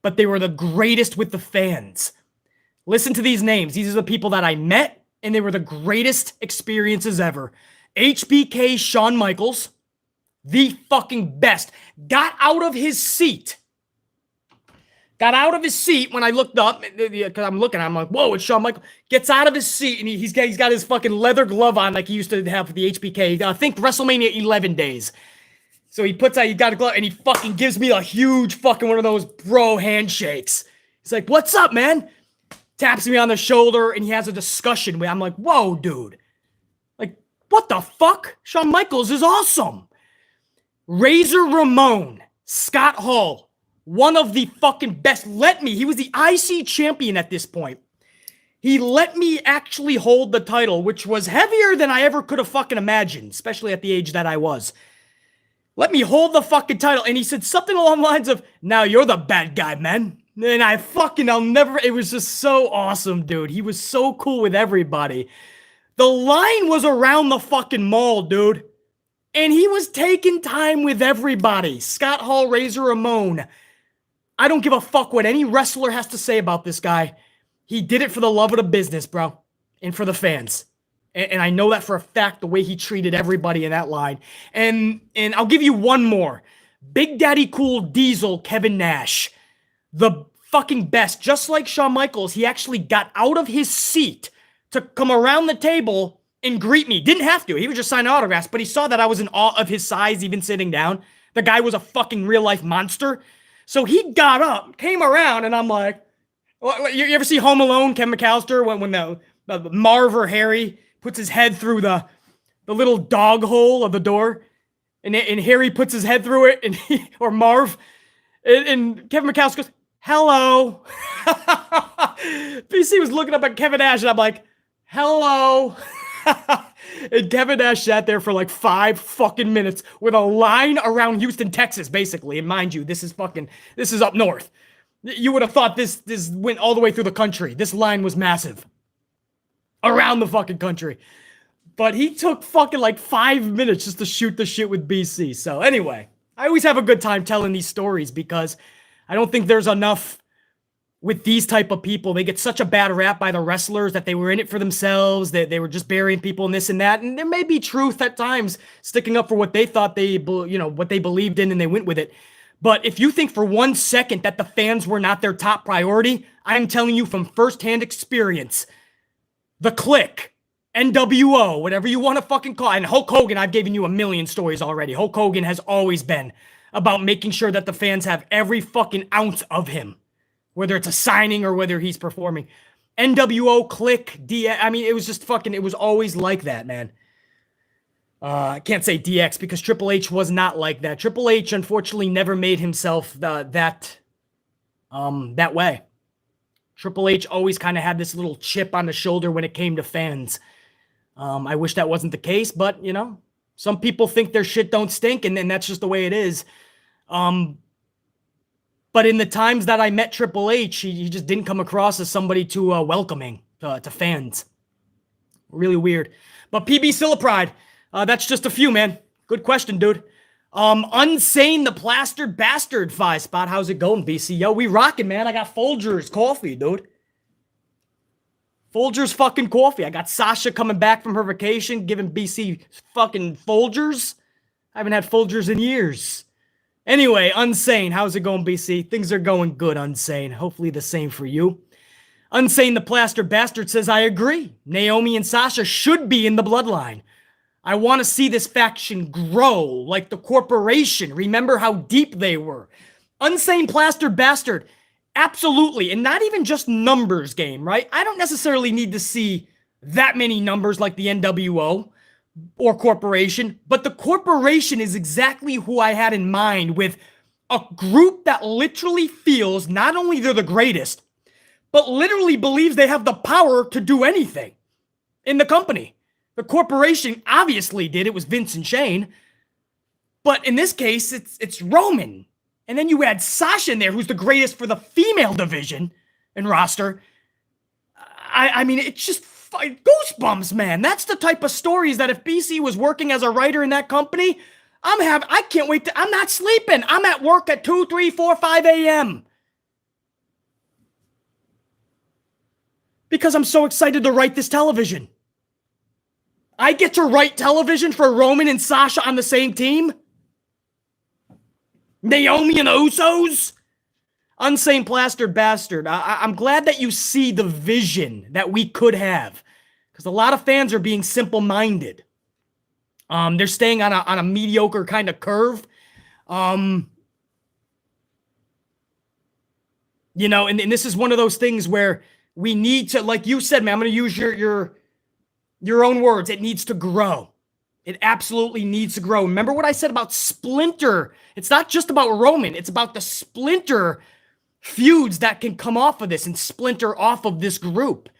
but they were the greatest with the fans. Listen to these names. These are the people that I met, and they were the greatest experiences ever. HBK Shawn Michaels, the fucking best, got out of his seat when I looked up, because I'm like, whoa, it's Shawn Michaels. Gets out of his seat, and he's got his fucking leather glove on like he used to have for the HBK. I think WrestleMania 11 days. So he got a glove, and he fucking gives me a huge fucking one of those bro handshakes. He's like, what's up, man? Taps me on the shoulder, and he has a discussion with. I'm like, whoa, dude. Like, what the fuck? Shawn Michaels is awesome. Razor Ramon, Scott Hall. One of the fucking best. He was the IC champion at this point. He let me actually hold the title, which was heavier than I ever could have fucking imagined, especially at the age that I was. Let me hold the fucking title. And he said something along the lines of, now you're the bad guy, man. And it was just so awesome, dude. He was so cool with everybody. The line was around the fucking mall, dude. And he was taking time with everybody. Scott Hall, Razor Ramon. I don't give a fuck what any wrestler has to say about this guy. He did it for the love of the business, bro, and for the fans. And I know that for a fact, the way he treated everybody in that line. And I'll give you one more. Big Daddy Cool Diesel, Kevin Nash. The fucking best. Just like Shawn Michaels, he actually got out of his seat to come around the table and greet me. Didn't have to. He was just signing autographs, but he saw that I was in awe of his size, even sitting down. The guy was a fucking real-life monster. So he got up, came around, and I'm like, you ever see Home Alone, Kevin McAllister, when the Marv or Harry puts his head through the little dog hole of the door, and Harry puts his head through it, and or Marv, and Kevin McAllister goes, hello. BC was looking up at Kevin Nash, and I'm like, hello. And Kevin Nash sat there for like 5 fucking minutes with a line around Houston, Texas, basically. And mind you, this is up north. You would have thought this went all the way through the country. This line was massive. Around the fucking country. But he took fucking like 5 minutes just to shoot the shit with BC. So anyway, I always have a good time telling these stories because I don't think there's enough with these type of people. They get such a bad rap by the wrestlers that they were in it for themselves, that they were just burying people in this and that. And there may be truth at times, sticking up for what they thought what they believed in, and they went with it. But if you think for 1 second that the fans were not their top priority, I'm telling you from firsthand experience, the Clique, NWO, whatever you want to fucking call it, and Hulk Hogan, I've given you a million stories already. Hulk Hogan has always been about making sure that the fans have every fucking ounce of him, whether it's a signing or whether he's performing. NWO, Clique, I mean, it was just fucking, it was always like that, man. I can't say DX because Triple H was not like that. Triple H, unfortunately, never made himself that way. Triple H always kind of had this little chip on the shoulder when it came to fans. I wish that wasn't the case, but, you know, some people think their shit don't stink, and then that's just the way it is. But in the times that I met Triple H, he just didn't come across as somebody too welcoming to fans. Really weird. But PB Sillapride, that's just a few, man. Good question, dude. Unsane the Plastered Bastard 5 spot. How's it going, BC? Yo, we rocking, man. I got Folgers coffee, dude. Folgers fucking coffee. I got Sasha coming back from her vacation, giving BC fucking Folgers. I haven't had Folgers in years. Anyway, Unsane, how's it going, BC? Things are going good, Unsane. Hopefully the same for you. Unsane the Plastered Bastard says, I agree. Naomi and Sasha should be in the bloodline. I want to see this faction grow like the corporation. Remember how deep they were. Unsane Plastered Bastard, absolutely. And not even just numbers game, right? I don't necessarily need to see that many numbers like the NWO or corporation, but the corporation is exactly who I had in mind, with a group that literally feels not only they're the greatest, but literally believes they have the power to do anything in the company. The corporation obviously did. It was Vince and Shane. But in this case, it's Roman. And then you add Sasha in there, who's the greatest for the female division and roster. I mean, it's just goosebumps, man. That's the type of stories that if BC was working as a writer in that company, I can't wait to, I'm not sleeping. I'm at work at 2, 3, 4, 5 a.m. Because I'm so excited to write this television. I get to write television for Roman and Sasha on the same team. Naomi and the Usos. Unsane Plastered Bastard. I'm glad that you see the vision that we could have. Because a lot of fans are being simple-minded. They're staying on a mediocre kind of curve. You know, and this is one of those things where we need to, like you said, man, I'm going to use your own words. It needs to grow. It absolutely needs to grow. Remember what I said about Splinter? It's not just about Roman. It's about the Splinter feuds that can come off of this and splinter off of this group.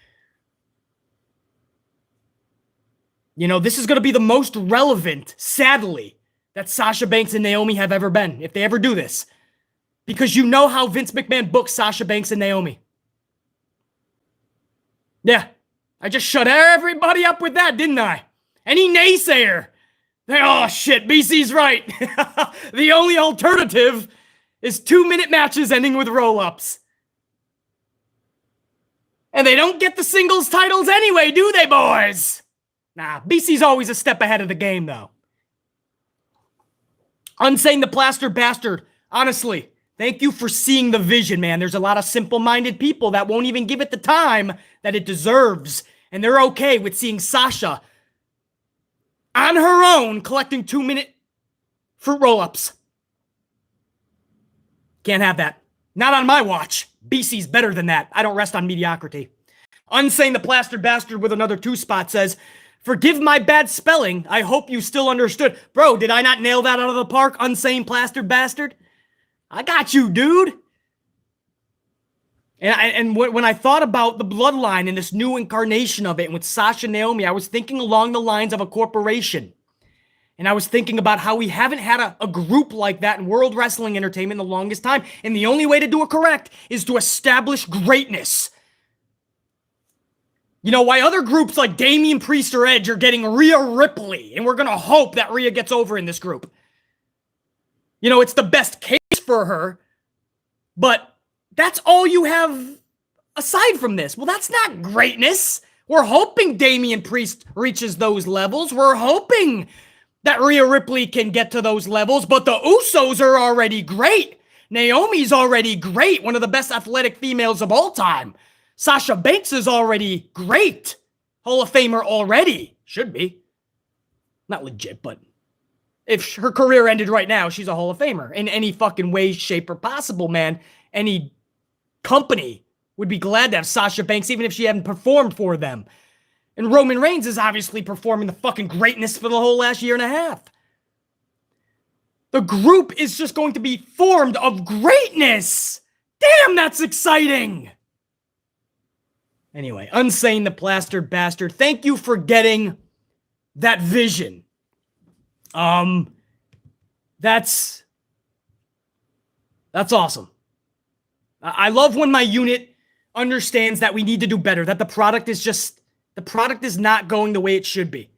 You know, this is going to be the most relevant, sadly, that Sasha Banks and Naomi have ever been, if they ever do this. Because you know how Vince McMahon booked Sasha Banks and Naomi. Yeah. I just shut everybody up with that, didn't I? Any naysayer, oh shit, BC's right. The only alternative is 2-minute matches ending with roll-ups. And they don't get the singles titles anyway, do they, boys? Nah, BC's always a step ahead of the game, though. Unsane the Plastered Bastard, honestly, Thank you for seeing the vision, man. There's a lot of simple-minded people that won't even give it the time that it deserves. And they're okay with seeing Sasha on her own collecting 2-minute fruit roll-ups. Can't have that. Not on my watch. BC's better than that. I don't rest on mediocrity. Unsane the Plastered Bastard with another 2-spot says, forgive my bad spelling. I hope you still understood. Bro, did I not nail that out of the park? Unsane Plastered Bastard? I got you, dude. And when I thought about the bloodline and this new incarnation of it, and with Sasha and Naomi, I was thinking along the lines of a corporation. And I was thinking about how we haven't had a group like that in World Wrestling Entertainment in the longest time. And the only way to do it correct is to establish greatness. You know, why other groups like Damian Priest or Edge are getting Rhea Ripley, and we're going to hope that Rhea gets over in this group. You know, it's the best case for her, but that's all you have aside from this. Well, that's not greatness. We're hoping Damian Priest reaches those levels. We're hoping that Rhea Ripley can get to those levels, but the Usos are already great. Naomi's already great, one of the best athletic females of all time. Sasha Banks is already great. Hall of Famer already. Should be. Not legit, but if her career ended right now, she's a Hall of Famer. In any fucking way, shape, or possible, man. Any company would be glad to have Sasha Banks, even if she hadn't performed for them. And Roman Reigns is obviously performing the fucking greatness for the whole last year and a half. The group is just going to be formed of greatness. Damn, that's exciting. Anyway, Unsane the Plastered Bastard, thank you for getting that vision. That's awesome. I love when my unit understands that we need to do better, that the product is not going the way it should be.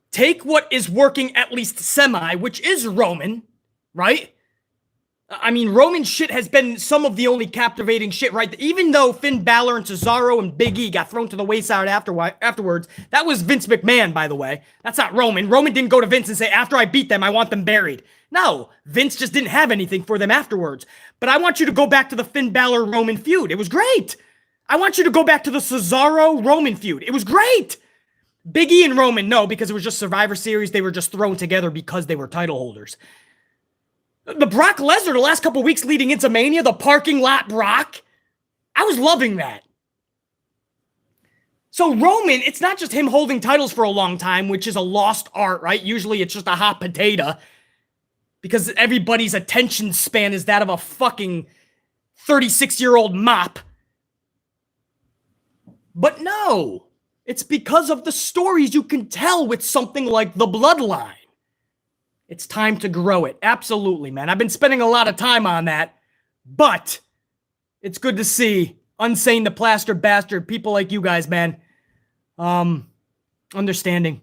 Take what is working at least semi, which is Roman, right? I mean, Roman shit has been some of the only captivating shit, right? Even though Finn Balor and Cesaro and Big E got thrown to the wayside afterwards, that was Vince McMahon, by the way. That's not Roman. Roman didn't go to Vince and say, after I beat them, I want them buried. No, Vince just didn't have anything for them afterwards. But I want you to go back to the Finn Balor-Roman feud. It was great. I want you to go back to the Cesaro-Roman feud. It was great. Big E and Roman, no, because it was just Survivor Series. They were just thrown together because they were title holders. The Brock Lesnar, the last couple weeks leading into Mania, the parking lot Brock, I was loving that. So Roman, it's not just him holding titles for a long time, which is a lost art, right? Usually it's just a hot potato because everybody's attention span is that of a fucking 36-year-old mop. But no, it's because of the stories you can tell with something like The Bloodline. It's time to grow it. Absolutely, man. I've been spending a lot of time on that, but it's good to see Unsane the Plastered Bastard, people like you guys, man, understanding.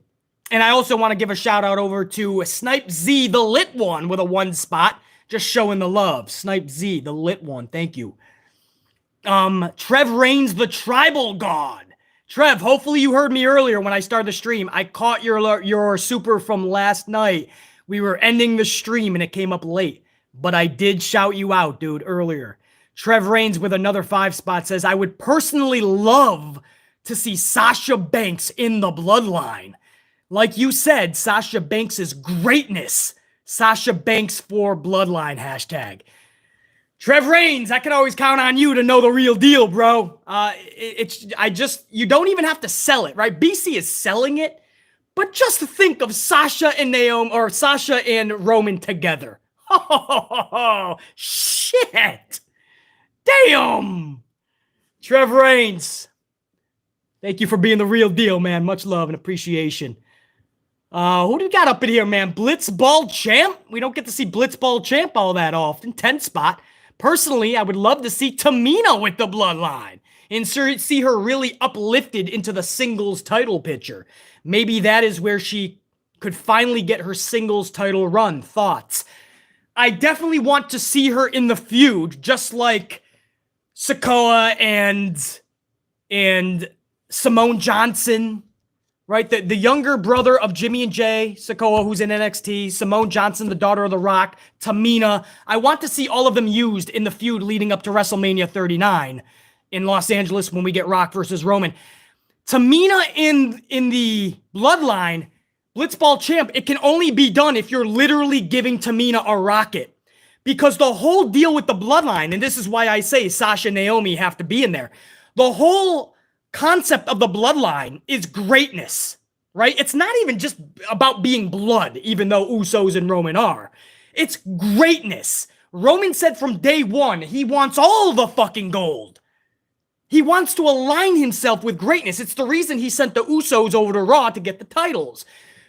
And I also want to give a shout out over to Snipe Z, the lit one, with a 1-spot, just showing the love. Snipe Z, the lit one. Thank you. Trev Reigns, the Tribal God. Trev, hopefully you heard me earlier when I started the stream. I caught your super from last night. We were ending the stream and it came up late, but I did shout you out, dude, earlier. Trev Reigns with another 5-spot says, I would personally love to see Sasha Banks in the Bloodline. Like you said, Sasha Banks is greatness. Sasha Banks for Bloodline hashtag. Trev Reigns, I can always count on you to know the real deal, bro. You don't even have to sell it, right? BC is selling it. But just think of Sasha and Naomi, or Sasha and Roman together. Oh, shit. Damn. Trev Reigns. Thank you for being the real deal, man. Much love and appreciation. Who do we got up in here, man? Blitzball Champ? We don't get to see Blitzball Champ all that often. 10-spot. Personally, I would love to see Tamina with the Bloodline. And see her really uplifted into the singles title picture. Maybe that is where she could finally get her singles title run. Thoughts? I definitely want to see her in the feud, just like Sikoa and Simone Johnson right? The younger brother of Jimmy and Jay, Sikoa, who's in NXT, Simone Johnson, the daughter of The Rock, Tamina. I want to see all of them used in the feud leading up to WrestleMania 39 in Los Angeles when we get Rock versus Roman. Tamina in the Bloodline, Blitzball champ, it can only be done if you're literally giving Tamina a rocket. Because the whole deal with the Bloodline, and this is why I say Sasha and Naomi have to be in there, the whole concept of the Bloodline is greatness, right? It's not even just about being blood, even though Usos and Roman are. It's greatness. Roman said from day one, he wants all the fucking gold. He wants to align himself with greatness. It's the reason he sent the Usos over to Raw to get the titles.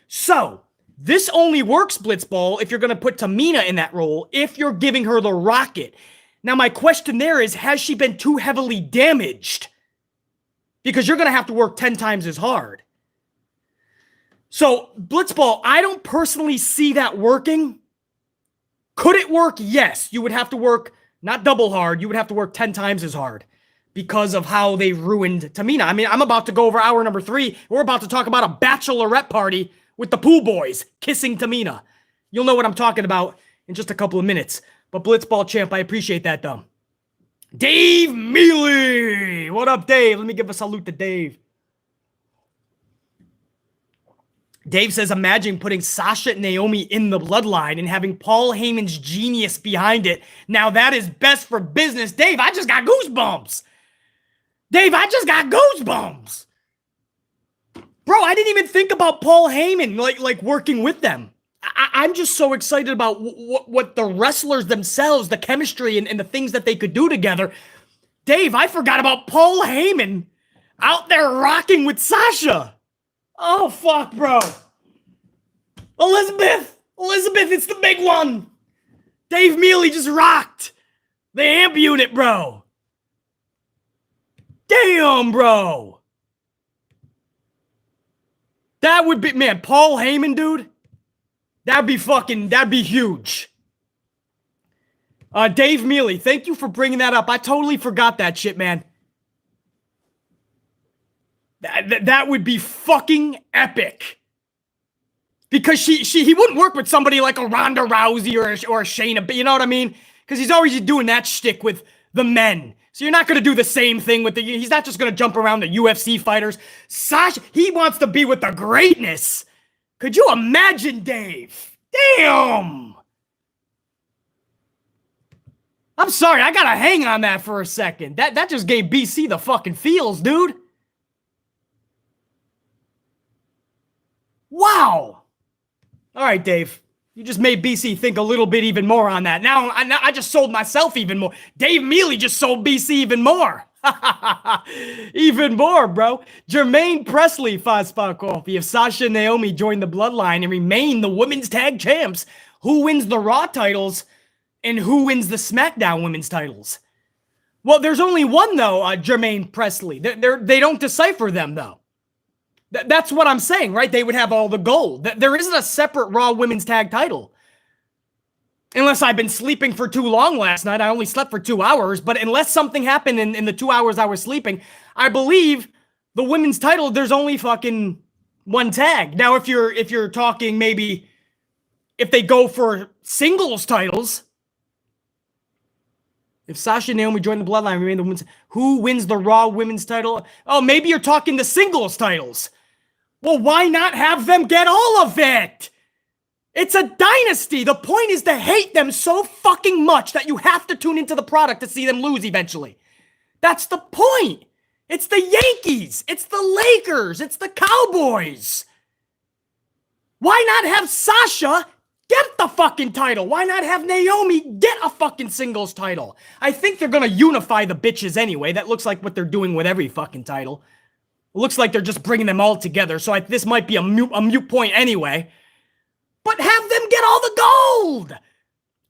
So, this only works, Blitzball, if you're going to put Tamina in that role, if you're giving her the rocket. Now, my question there is, has she been too heavily damaged? Because you're going to have to work 10 times as hard. So, Blitzball, I don't personally see that working. Could it work? Yes. You would have to work, not double hard, you would have to work 10 times as hard because of how they ruined Tamina. I mean, I'm about to go over hour number 3. We're about to talk about a bachelorette party with the Pool Boys kissing Tamina. You'll know what I'm talking about in just a couple of minutes. But Blitzball champ, I appreciate that, though. Dave Mealy! What up, Dave? Let me give a salute to Dave. Dave says, imagine putting Sasha and Naomi in the Bloodline and having Paul Heyman's genius behind it. Now that is best for business. Dave, I just got goosebumps. Dave, I just got goosebumps. Bro, I didn't even think about Paul Heyman like working with them. I'm just so excited about what the wrestlers themselves, the chemistry and the things that they could do together. Dave, I forgot about Paul Heyman out there rocking with Sasha. Oh, fuck, bro. Elizabeth, it's the big one. Dave Mealy just rocked the amp unit, bro. Damn, bro. That would be, man, Paul Heyman, dude. That'd be huge. Dave Mealy, thank you for bringing that up. I totally forgot that shit, man. That would be fucking epic. Because he wouldn't work with somebody like a Ronda Rousey or a Shayna, you know what I mean? Because he's already doing that shtick with the men. So you're not going to do the same thing with he's not just going to jump around the UFC fighters. Sasha, he wants to be with the greatness. Could you imagine, Dave? Damn! I'm sorry, I gotta hang on that for a second. That just gave BC the fucking feels, dude. Wow! Alright, Dave. You just made BC think a little bit even more on that. Now I just sold myself even more. Dave Mealy just sold BC even more. Even more, bro. Jermaine Presley, 5-spot coffee. If Sasha and Naomi join the Bloodline and remain the women's tag champs, who wins the Raw titles and who wins the SmackDown women's titles? Well, there's only one, though, Jermaine Presley. They don't decipher them, though. That's what I'm saying, right? They would have all the gold. There isn't a separate Raw women's tag title. Unless I've been sleeping for too long last night. I only slept for 2 hours. But unless something happened in the 2 hours I was sleeping, I believe the women's title, there's only fucking one tag. Now, if you're talking maybe if they go for singles titles, if Sasha and Naomi join the Bloodline, remain the women's, who wins the Raw women's title? Oh, maybe you're talking the singles titles. Well, why not have them get all of it? It's a dynasty. The point is to hate them so fucking much that you have to tune into the product to see them lose eventually. That's the point. It's the Yankees. It's the Lakers. It's the Cowboys. Why not have Sasha get the fucking title? Why not have Naomi get a fucking singles title? I think they're going to unify the bitches anyway. That looks like what they're doing with every fucking title. It looks like they're just bringing them all together. So this might be a mute point anyway. But have them get all the gold.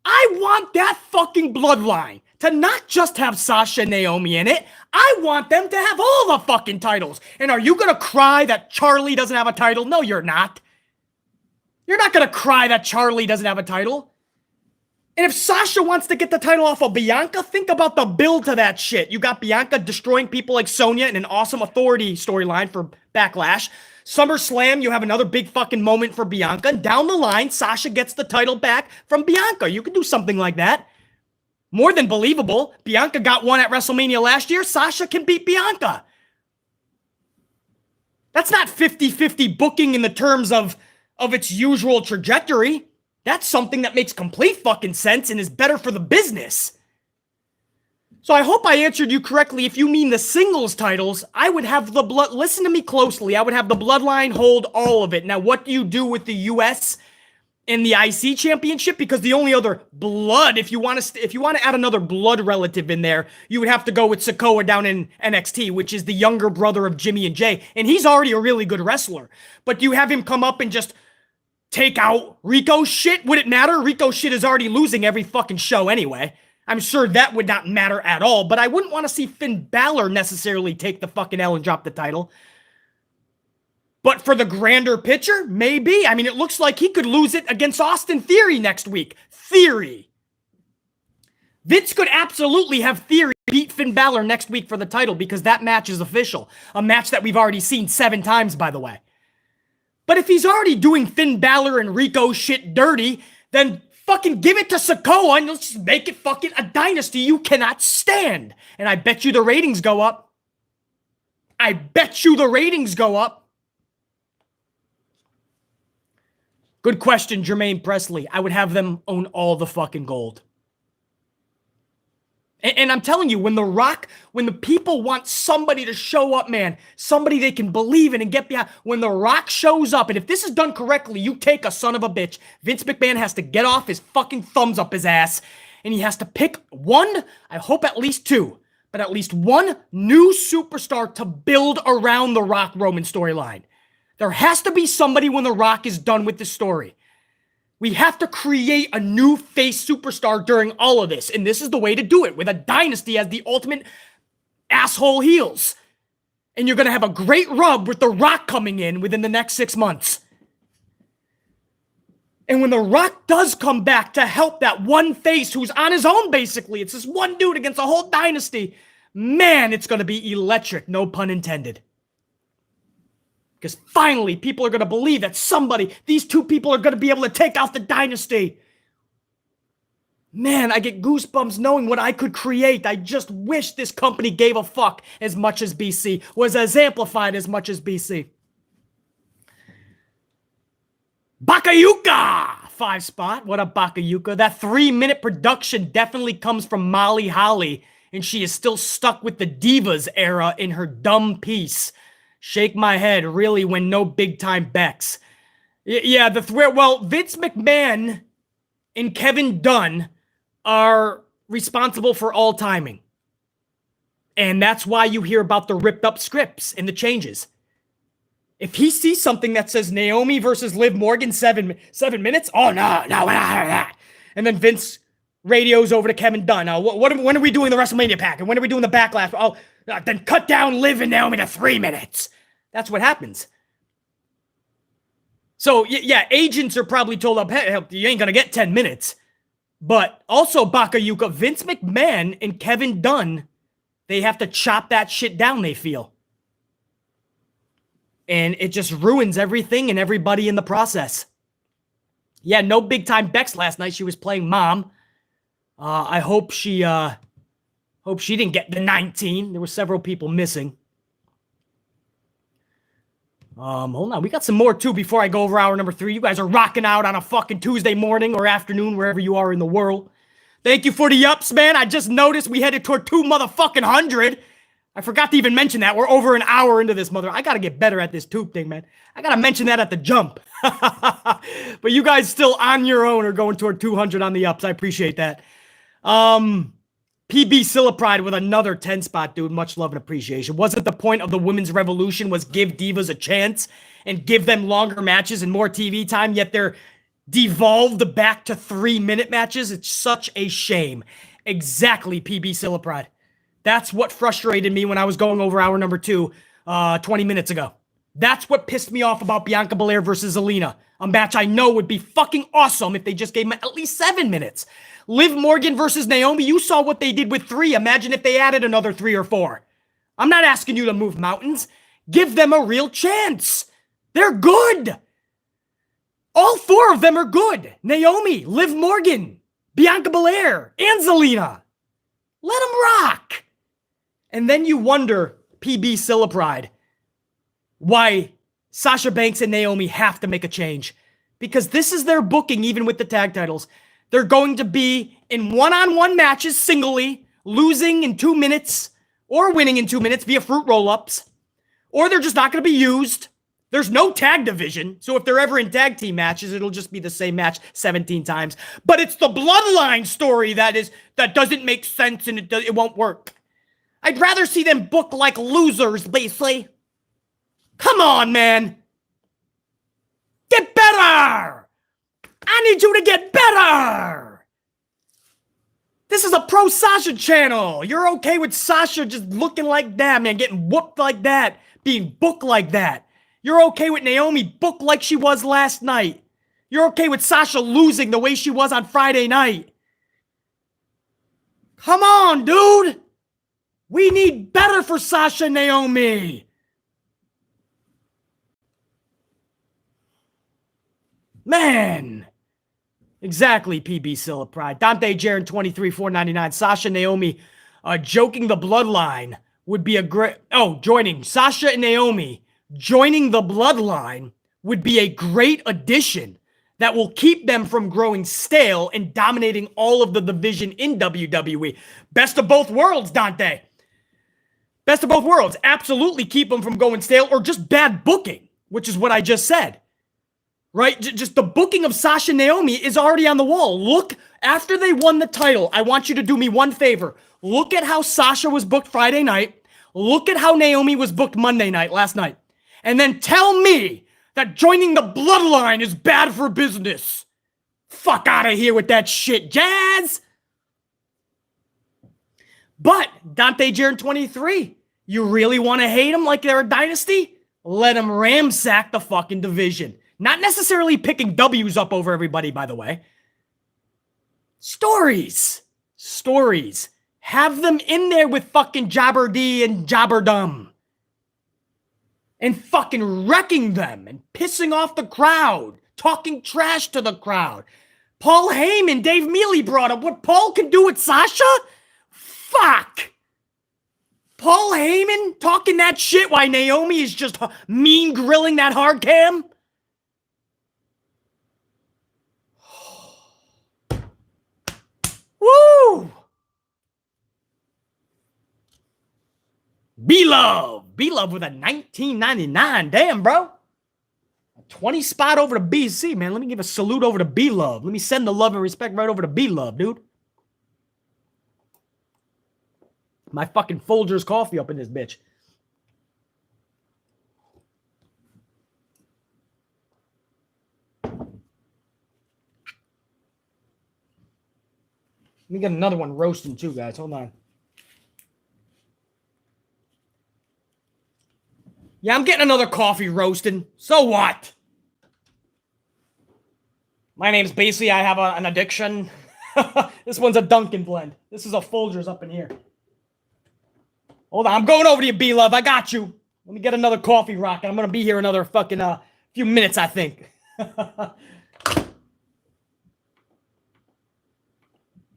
I want that fucking Bloodline to not just have Sasha and Naomi in it. I want them to have all the fucking titles. And are you going to cry that Charlie doesn't have a title? No, you're not. You're not going to cry that Charlie doesn't have a title. And if Sasha wants to get the title off of Bianca, think about the build to that shit. You got Bianca destroying people like Sonya in an awesome authority storyline for Backlash. SummerSlam, you have another big fucking moment for Bianca. And down the line, Sasha gets the title back from Bianca. You could do something like that. More than believable. Bianca got one at WrestleMania last year. Sasha can beat Bianca. That's not 50-50 booking in the terms of its usual trajectory. That's something that makes complete fucking sense and is better for the business. So I hope I answered you correctly. If you mean the singles titles, I would have the blood. Listen to me closely. I would have the Bloodline hold all of it. Now, what do you do with the US and the IC championship? Because the only other blood, if you want to add another blood relative in there, you would have to go with Sikoa down in NXT, which is the younger brother of Jimmy and Jay. And he's already a really good wrestler. But you have him come up and just take out Rico's shit? Would it matter? Rico's shit is already losing every fucking show anyway. I'm sure that would not matter at all, but I wouldn't want to see Finn Balor necessarily take the fucking L and drop the title. But for the grander picture, maybe. I mean, it looks like he could lose it against Austin Theory next week. Theory. Vince could absolutely have Theory beat Finn Balor next week for the title because that match is official. A match that we've already seen 7 times, by the way. But if he's already doing Finn Balor and Rico shit dirty, then fucking give it to Sikoa and let's just make it fucking a dynasty you cannot stand. And I bet you the ratings go up. I bet you the ratings go up. Good question, Jermaine Presley. I would have them own all the fucking gold. And I'm telling you, when the people want somebody to show up, man, somebody they can believe in and get behind, when The Rock shows up, and if this is done correctly, you take a son of a bitch. Vince McMahon has to get off his fucking thumbs up his ass, and he has to pick one, I hope at least 2, but at least one new superstar to build around the Rock Roman storyline. There has to be somebody when The Rock is done with the story. We have to create a new face superstar during all of this. And this is the way to do it, with a dynasty as the ultimate asshole heels. And you're going to have a great rub with The Rock coming in within the next 6 months. And when The Rock does come back to help that one face who's on his own, basically, it's this one dude against a whole dynasty, man, it's going to be electric, no pun intended. Because finally, people are going to believe that these 2 people are going to be able to take out the dynasty. Man, I get goosebumps knowing what I could create. I just wish this company gave a fuck as much as BC, was as amplified as much as BC. Bakayuka! 5 spot. What up, Bakayuka? That 3-minute production definitely comes from Molly Holly, and she is still stuck with the Divas era in her dumb piece. Shake my head, really, when no big-time Becks. Yeah, Vince McMahon and Kevin Dunn are responsible for all timing. And that's why you hear about the ripped-up scripts and the changes. If he sees something that says Naomi versus Liv Morgan 7 minutes, oh, no, we're not having that. And then Vince radios over to Kevin Dunn. When are we doing the WrestleMania pack? And when are we doing the Backlash? Oh, then cut down Liv and Naomi to 3 minutes. That's what happens. So, yeah, agents are probably told up, hey, you ain't going to get 10 minutes. But also, Bakayuka, Vince McMahon and Kevin Dunn, they have to chop that shit down, they feel. And it just ruins everything and everybody in the process. Yeah, no big-time Bex last night. She was playing mom. I hope she didn't get the 19. There were several people missing. Hold on. We got some more, too, before I go over hour number 3. You guys are rocking out on a fucking Tuesday morning or afternoon, wherever you are in the world. Thank you for the ups, man. I just noticed we headed toward 200. I forgot to even mention that. We're over an hour into this, I got to get better at this tube thing, man. I got to mention that at the jump. But you guys still on your own are going toward 200 on the ups. I appreciate that. PB Silipride with another 10 spot, dude. Much love and appreciation. Wasn't the point of the women's revolution was give divas a chance and give them longer matches and more TV time, yet they're devolved back to 3-minute matches? It's such a shame. Exactly, PB Silipride. That's what frustrated me when I was going over hour number 2 20 minutes ago. That's what pissed me off about Bianca Belair versus Zelina. A match I know would be fucking awesome if they just gave him at least 7 minutes. Liv Morgan versus Naomi, you saw what they did with 3. Imagine if they added another 3 or 4. I'm not asking you to move mountains. Give them a real chance. They're good. All 4 of them are good. Naomi, Liv Morgan, Bianca Belair, and Zelina. Let them rock. And then you wonder, PB Silipride, why Sasha Banks and Naomi have to make a change. Because this is their booking, even with the tag titles. They're going to be in one-on-one matches singly, losing in 2 minutes, or winning in 2 minutes via fruit roll-ups. Or they're just not going to be used. There's no tag division, so if they're ever in tag team matches, it'll just be the same match 17 times. But it's the bloodline story that doesn't make sense and it won't work. I'd rather see them book like losers, basically. Come on, man. Get better. I need you to get better. This is a pro Sasha channel. You're okay with Sasha just looking like that, man, getting whooped like that, being booked like that. You're okay with Naomi booked like she was last night. You're okay with Sasha losing the way she was on Friday night. Come on, dude. We need better for Sasha and Naomi. Man. Exactly, PB Silipride. Dante Jaron 23, $4.99. Sasha and Naomi joking the bloodline would be a great... Oh, joining. Sasha and Naomi joining the bloodline would be a great addition that will keep them from growing stale and dominating all of the division in WWE. Best of both worlds, Dante. Best of both worlds. Absolutely keep them from going stale or just bad booking, which is what I just said. Right? Just the booking of Sasha and Naomi is already on the wall. Look, after they won the title, I want you to do me one favor. Look at how Sasha was booked Friday night. Look at how Naomi was booked Monday night, last night. And then tell me that joining the bloodline is bad for business. Fuck out of here with that shit, Jazz. But Dante Jaron 23, you really want to hate them like they're a dynasty? Let them ramsack the fucking division. Not necessarily picking W's up over everybody, by the way. Stories. Stories. Have them in there with fucking Jobber D and Jobberdom. And fucking wrecking them and pissing off the crowd. Talking trash to the crowd. Paul Heyman, Dave Mealy brought up what Paul can do with Sasha? Fuck. Paul Heyman talking that shit while Naomi is just mean grilling that hard cam? Woo! B-Love. B-Love with a $19.99. Damn, bro. A 20 spot over to BC, man. Let me give a salute over to B-Love. Let me send the love and respect right over to B-Love, dude. My fucking Folgers coffee up in this bitch. Let me get another one roasting too, guys. Hold on. Yeah, I'm getting another coffee roasting. So what? My name's basically, I have an addiction. This one's a Dunkin' blend. This is a Folgers up in here. Hold on, I'm going over to you, B-Love. I got you. Let me get another coffee rocket. I'm going to be here another fucking few minutes, I think.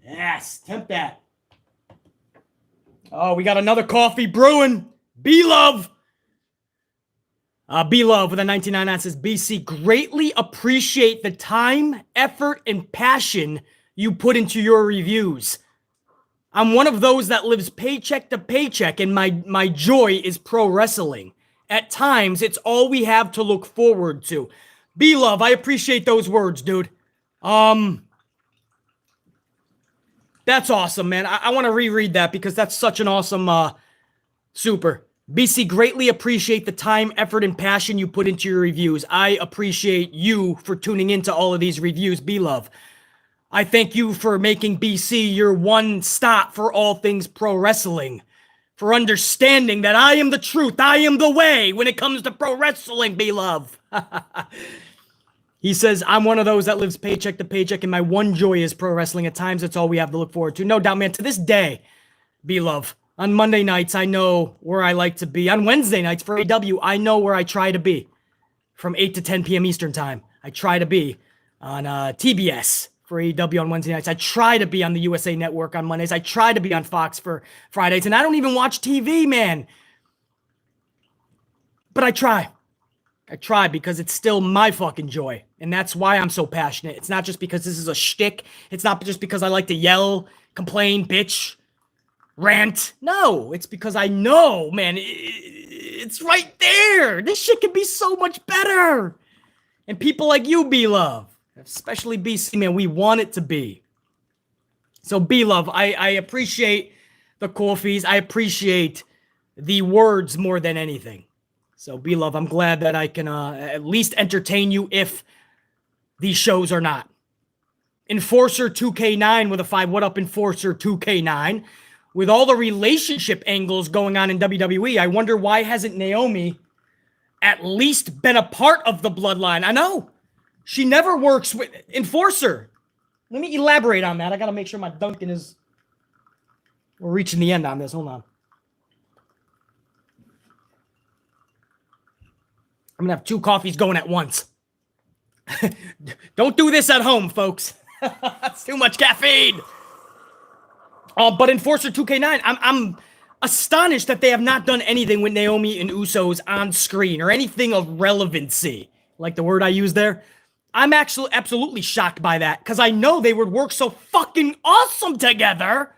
Yes, tempt that. Oh, we got another coffee brewing. B-Love. B-Love with a 1999 says, BC, greatly appreciate the time, effort, and passion you put into your reviews. I'm one of those that lives paycheck to paycheck, and my joy is pro wrestling. At times, it's all we have to look forward to. B-Love, I appreciate those words, dude. That's awesome, man. I want to reread that because that's such an awesome super. BC, greatly appreciate the time, effort, and passion you put into your reviews. I appreciate you for tuning into all of these reviews, B-Love. I thank you for making BC your one stop for all things pro wrestling. For understanding that I am the truth, I am the way when it comes to pro wrestling, B-Love. He says, I'm one of those that lives paycheck to paycheck, and my one joy is pro wrestling. At times, it's all we have to look forward to. No doubt, man. To this day, B-Love, on Monday nights, I know where I like to be. On Wednesday nights for AW, I know where I try to be. From 8 to 10 p.m. Eastern time, I try to be on TBS for AEW on Wednesday nights. I try to be on the USA Network on Mondays. I try to be on Fox for Fridays. And I don't even watch TV, man. But I try. I try because it's still my fucking joy. And that's why I'm so passionate. It's not just because this is a shtick. It's not just because I like to yell, complain, bitch, rant. No, it's because I know, man, it's right there. This shit can be so much better. And people like you, B-Love, especially BC, man, we want it to be. So B-Love, I appreciate the coffees. I appreciate the words more than anything. So B-Love, I'm glad that I can at least entertain you if these shows are not. Enforcer 2K9 with a 5. What up, Enforcer 2K9? With all the relationship angles going on in WWE, I wonder why hasn't Naomi at least been a part of the bloodline? I know. She never works with Enforcer. Let me elaborate on that. I got to make sure my Dunkin' is... We're reaching the end on this. Hold on. I'm going to have 2 coffees going at once. Don't do this at home, folks. That's too much caffeine. But Enforcer 2K9, I'm astonished that they have not done anything with Naomi and Usos on screen or anything of relevancy. Like the word I used there. I'm actually absolutely shocked by that because I know they would work so fucking awesome together.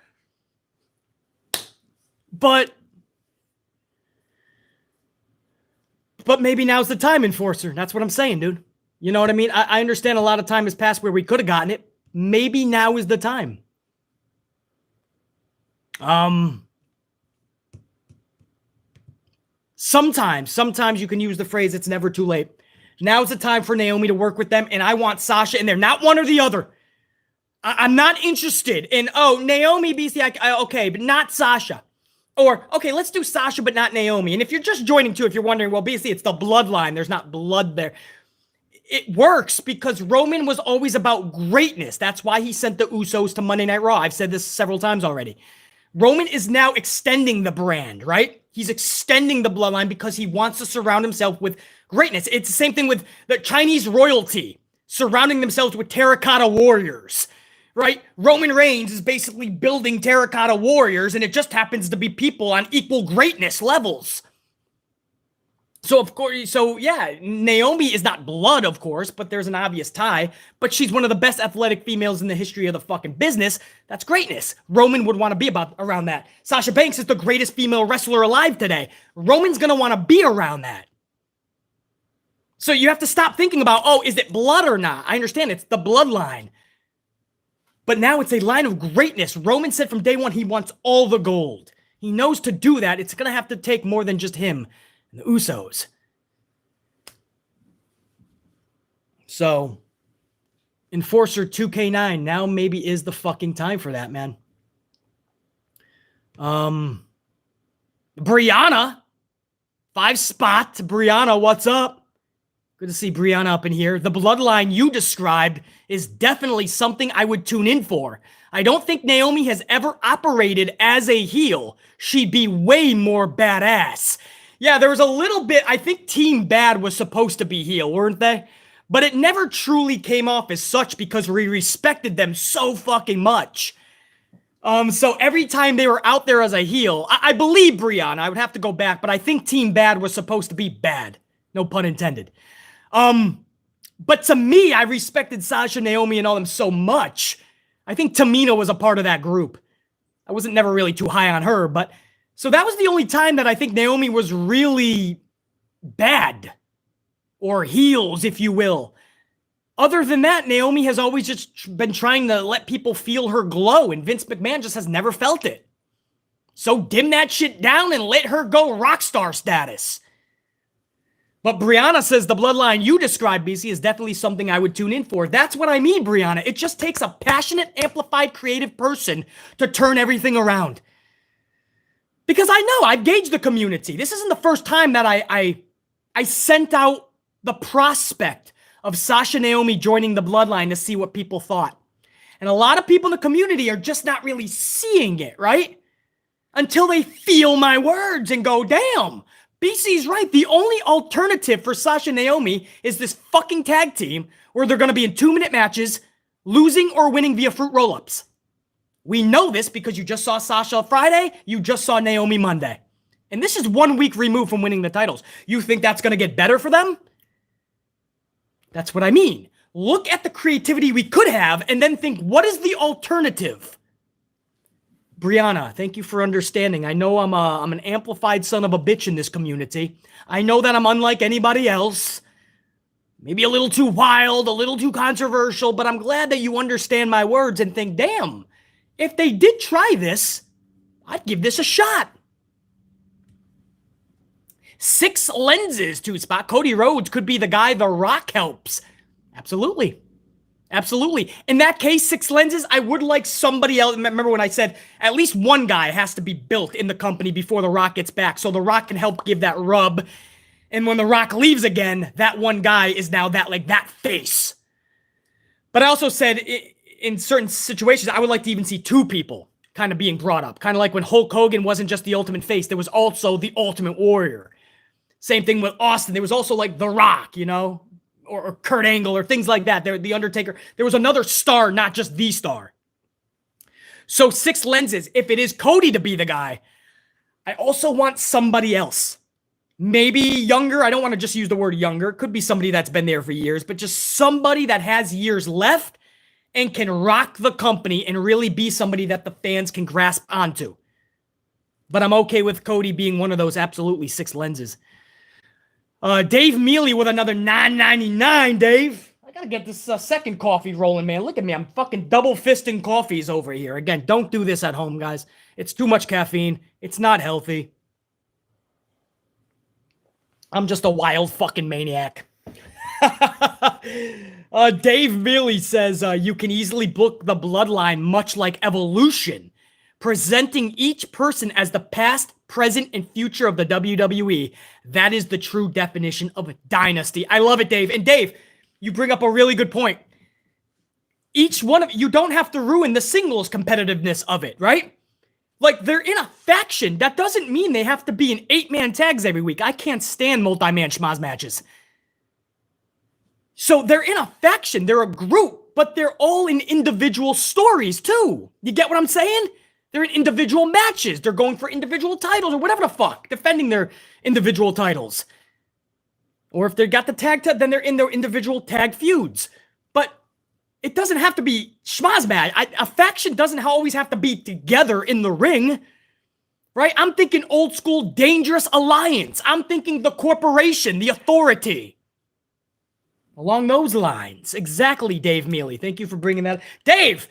But maybe now's the time, Enforcer. That's what I'm saying, dude. You know what I mean? I understand a lot of time has passed where we could have gotten it. Maybe now is the time. Sometimes you can use the phrase, it's never too late. Now's the time for Naomi to work with them, and I want Sasha in there, not one or the other. I'm not interested in, Naomi, BC, okay, but not Sasha. Or, okay, let's do Sasha, but not Naomi. And if you're just joining too, if you're wondering, well, BC, it's the bloodline. There's not blood there. It works because Roman was always about greatness. That's why he sent the Usos to Monday Night Raw. I've said this several times already. Roman is now extending the brand, right? He's extending the bloodline because he wants to surround himself with greatness. It's the same thing with the Chinese royalty surrounding themselves with terracotta warriors, right? Roman Reigns is basically building terracotta warriors, and it just happens to be people on equal greatness levels. So, of course, yeah, Naomi is not blood, of course, but there's an obvious tie. But she's one of the best athletic females in the history of the fucking business. That's greatness. Roman would want to be around that. Sasha Banks is the greatest female wrestler alive today. Roman's going to want to be around that. So you have to stop thinking about, is it blood or not? I understand it's the bloodline. But now it's a line of greatness. Roman said from day one he wants all the gold. He knows to do that, it's going to have to take more than just him. The Usos. So, Enforcer 2K9 now maybe is the fucking time for that, man. Brianna. 5 spot. Brianna, what's up? Good to see Brianna up in here. The bloodline you described is definitely something I would tune in for. I don't think Naomi has ever operated as a heel. She'd be way more badass. Yeah, there was a little bit, I think Team Bad was supposed to be heel, weren't they? But it never truly came off as such because we respected them so fucking much. So every time they were out there as a heel, I believe Brianna, I would have to go back, but I think Team Bad was supposed to be bad. No pun intended. But to me, I respected Sasha, Naomi, and all them so much. I think Tamina was a part of that group. I wasn't never really too high on her, but... So that was the only time that I think Naomi was really bad. Or heels, if you will. Other than that, Naomi has always just been trying to let people feel her glow, and Vince McMahon just has never felt it. So dim that shit down and let her go rock star status. But Brianna says the bloodline you described, BC, is definitely something I would tune in for. That's what I mean, Brianna. It just takes a passionate, amplified, creative person to turn everything around. Because I know, I've gauged the community. This isn't the first time that I sent out the prospect of Sasha Naomi joining the bloodline to see what people thought. And a lot of people in the community are just not really seeing it, right? Until they feel my words and go, damn, BC's right. The only alternative for Sasha Naomi is this fucking tag team where they're going to be in 2-minute matches, losing or winning via fruit roll-ups. We know this because you just saw Sasha Friday, you just saw Naomi Monday. And this is 1 week removed from winning the titles. You think that's going to get better for them? That's what I mean. Look at the creativity we could have and then think, what is the alternative? Brianna, thank you for understanding. I know I'm an amplified son of a bitch in this community. I know that I'm unlike anybody else. Maybe a little too wild, a little too controversial, but I'm glad that you understand my words and think, damn, if they did try this, I'd give this a shot. 6 lenses to spot Cody Rhodes could be the guy The Rock helps. Absolutely. Absolutely. In that case, 6 lenses, I would like somebody else. Remember when I said at least one guy has to be built in the company before The Rock gets back, so The Rock can help give that rub. And when The Rock leaves again, that one guy is now that face. But I also said in certain situations, I would like to even see 2 people kind of being brought up. Kind of like when Hulk Hogan wasn't just the ultimate face, there was also the Ultimate Warrior. Same thing with Austin. There was also like The Rock, you know, or Kurt Angle or things like that. The Undertaker. There was another star, not just the star. So 6 lenses. If it is Cody to be the guy, I also want somebody else. Maybe younger. I don't want to just use the word younger. It could be somebody that's been there for years, but just somebody that has years left and can rock the company and really be somebody that the fans can grasp onto. But I'm okay with Cody being one of those absolutely 6 lenses. Dave Mealy with another $9.99, Dave. I gotta get this second coffee rolling, man. Look at me. I'm fucking double fisting coffees over here. Again, don't do this at home, guys. It's too much caffeine. It's not healthy. I'm just a wild fucking maniac. Dave Mealy says, you can easily book the bloodline much like Evolution, presenting each person as the past, present, and future of the WWE. That is the true definition of a dynasty. I love it, Dave. And Dave, you bring up a really good point. Each one of you don't have to ruin the singles competitiveness of it, right? Like, they're in a faction. That doesn't mean they have to be in 8-man tags every week. I can't stand multi-man schmaz matches. So they're in a faction. They're a group, but they're all in individual stories, too. You get what I'm saying? They're in individual matches. They're going for individual titles or whatever the fuck, defending their individual titles. Or if they got the tag, then they're in their individual tag feuds. But it doesn't have to be schmaz match. A faction doesn't always have to be together in the ring, right? I'm thinking old school Dangerous Alliance. I'm thinking the corporation, the authority. Along those lines. Exactly, Dave Mealy. Thank you for bringing that. Dave,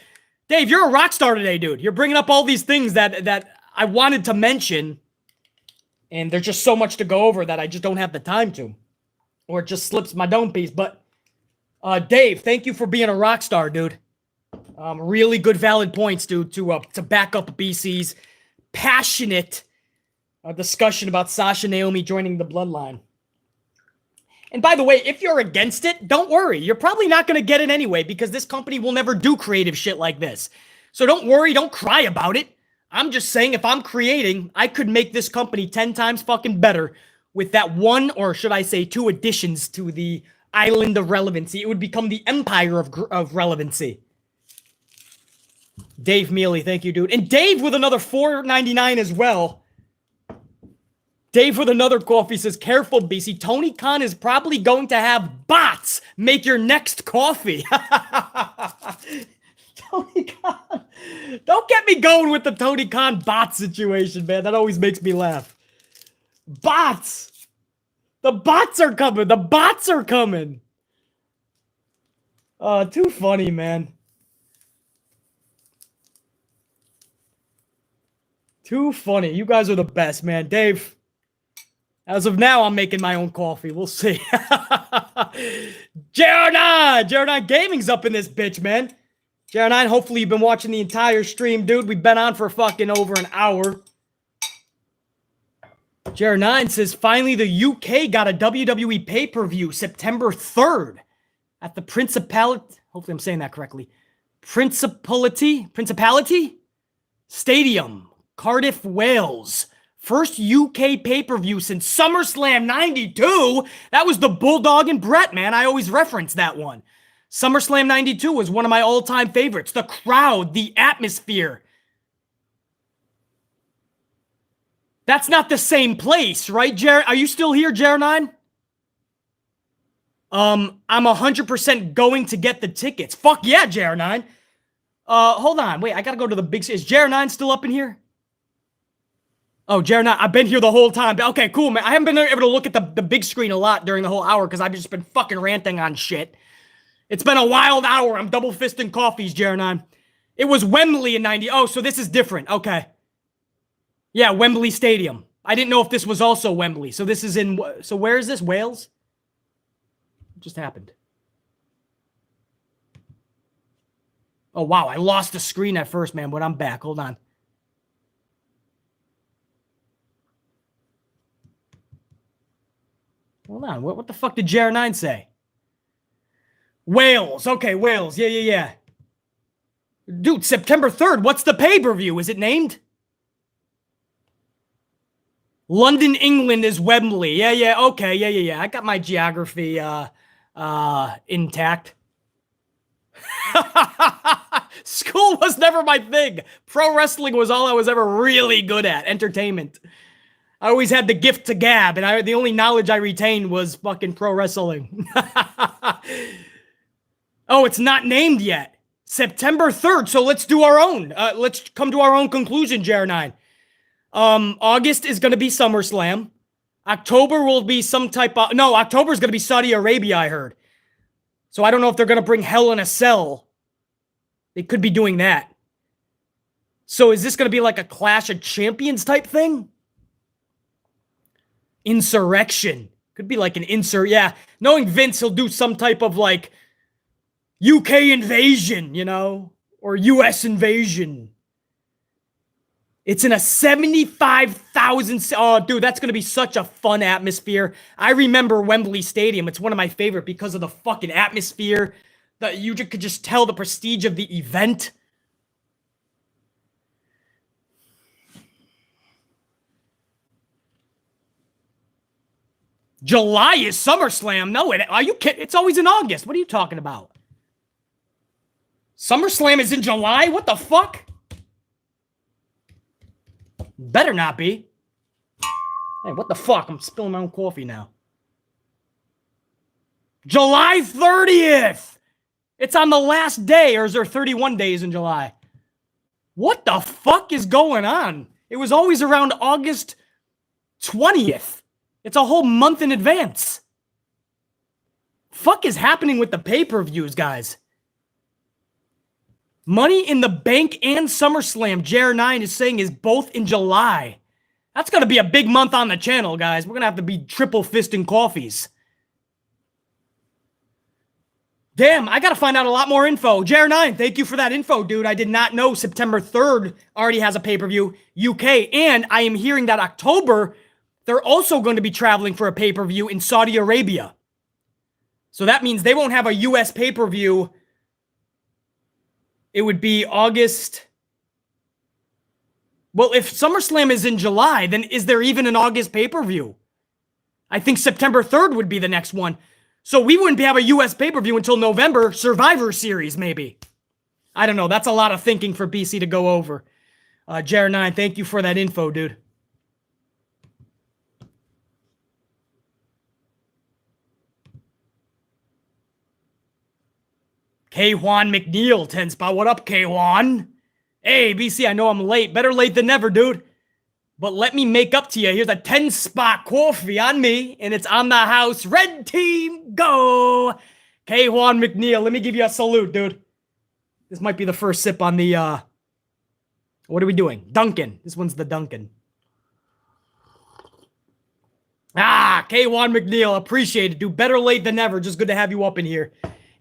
you're a rock star today, dude. You're bringing up all these things that I wanted to mention, and there's just so much to go over that I just don't have the time to. Or it just slips my dome piece. But, Dave, thank you for being a rock star, dude. Really good, valid points, dude, to back up BC's passionate discussion about Sasha Naomi joining the bloodline. And by the way, if you're against it, don't worry. You're probably not going to get it anyway because this company will never do creative shit like this. So don't worry. Don't cry about it. I'm just saying if I'm creating, I could make this company 10 times fucking better with that one, or should I say 2 additions to the Island of Relevancy. It would become the Empire of Relevancy. Dave Mealy, thank you, dude. And Dave with another $4.99 as well. Dave with another coffee says, careful, BC. Tony Khan is probably going to have bots make your next coffee. Tony Khan. Don't get me going with the Tony Khan bot situation, man. That always makes me laugh. Bots. The bots are coming. The bots are coming. Too funny, man. Too funny. You guys are the best, man. Dave. As of now, I'm making my own coffee. We'll see. JR9 Gaming's up in this bitch, man. JR9, hopefully you've been watching the entire stream, dude. We've been on for fucking over an hour. JR9 says, finally the UK got a WWE pay-per-view September 3rd. at the Principality, hopefully I'm saying that correctly, Principality Stadium, Cardiff, Wales. First UK pay-per-view since SummerSlam 92. That was the Bulldog and Brett, man. I always reference that one. SummerSlam 92 was one of my all-time favorites. The crowd, the atmosphere. That's not the same place, right, Jared? Are you still here, Jared9? I'm 100% going to get the tickets. Fuck yeah, Jared9. Hold on. Wait, I gotta go to the big... Is Jared9 still up in here? Oh, Jared9, I've been here the whole time. Okay, cool, man. I haven't been able to look at the big screen a lot during the whole hour because I've just been fucking ranting on shit. It's been a wild hour. I'm double fisting coffees, Jared9. It was Wembley in 90. Oh, so this is different. Okay. Yeah, Wembley Stadium. I didn't know if this was also Wembley. So this is in... So where is this? Wales? What just happened? Oh, wow. I lost the screen at first, man, but I'm back. Hold on. Hold on. What the fuck did Jared9 say? Wales. Okay, Wales. Yeah. Dude, September 3rd. What's the pay-per-view? Is it named? London, England is Wembley. Yeah. Okay. Yeah. I got my geography intact. School was never my thing. Pro wrestling was all I was ever really good at. Entertainment. I always had the gift to gab, and the only knowledge I retained was fucking pro wrestling. Oh, it's not named yet. September 3rd, so let's do our own. Let's come to our own conclusion, Jared9. August is going to be SummerSlam. October will be some type of... No, October is going to be Saudi Arabia, I heard. So I don't know if they're going to bring Hell in a Cell. They could be doing that. So is this going to be like a Clash of Champions type thing? Insurrection. Could be like an Yeah, knowing Vince, he'll do some type of like UK invasion, you know? Or US invasion. It's in a 75,000... Oh, dude, that's going to be such a fun atmosphere. I remember Wembley Stadium. It's one of my favorite because of the fucking atmosphere. That you could just tell the prestige of the event. July is SummerSlam. No, are you kidding? It's always in August. What are you talking about? SummerSlam is in July? What the fuck? Better not be. Hey, what the fuck? I'm spilling my own coffee now. July 30th! It's on the last day, or is there 31 days in July? What the fuck is going on? It was always around August 20th. It's a whole month in advance. Fuck is happening with the pay-per-views, guys? Money in the Bank and SummerSlam, Jared9 is saying, is both in July. That's going to be a big month on the channel, guys. We're going to have to be triple fisting coffees. Damn, I got to find out a lot more info. Jared9, thank you for that info, dude. I did not know September 3rd already has a pay-per-view, UK. And I am hearing that October, they're also going to be traveling for a pay-per-view in Saudi Arabia. So that means they won't have a US pay-per-view. It would be August. Well, if SummerSlam is in July, then is there even an August pay-per-view? I think September 3rd would be the next one. So we wouldn't have a US pay-per-view until November. Survivor Series, maybe. I don't know. That's a lot of thinking for BC to go over. Jared9, thank you for that info, dude. K-Juan McNeil, 10 spot. What up, K-Juan? Hey, BC, I know I'm late. Better late than never, dude. But let me make up to you. Here's a 10 spot coffee on me, and it's on the house. Red team, go! K-Juan McNeil, let me give you a salute, dude. This might be the first sip on the, what are we doing? Dunkin'. This one's the Dunkin'. Ah, K-Juan McNeil, appreciate it, dude. Better late than never. Just good to have you up in here.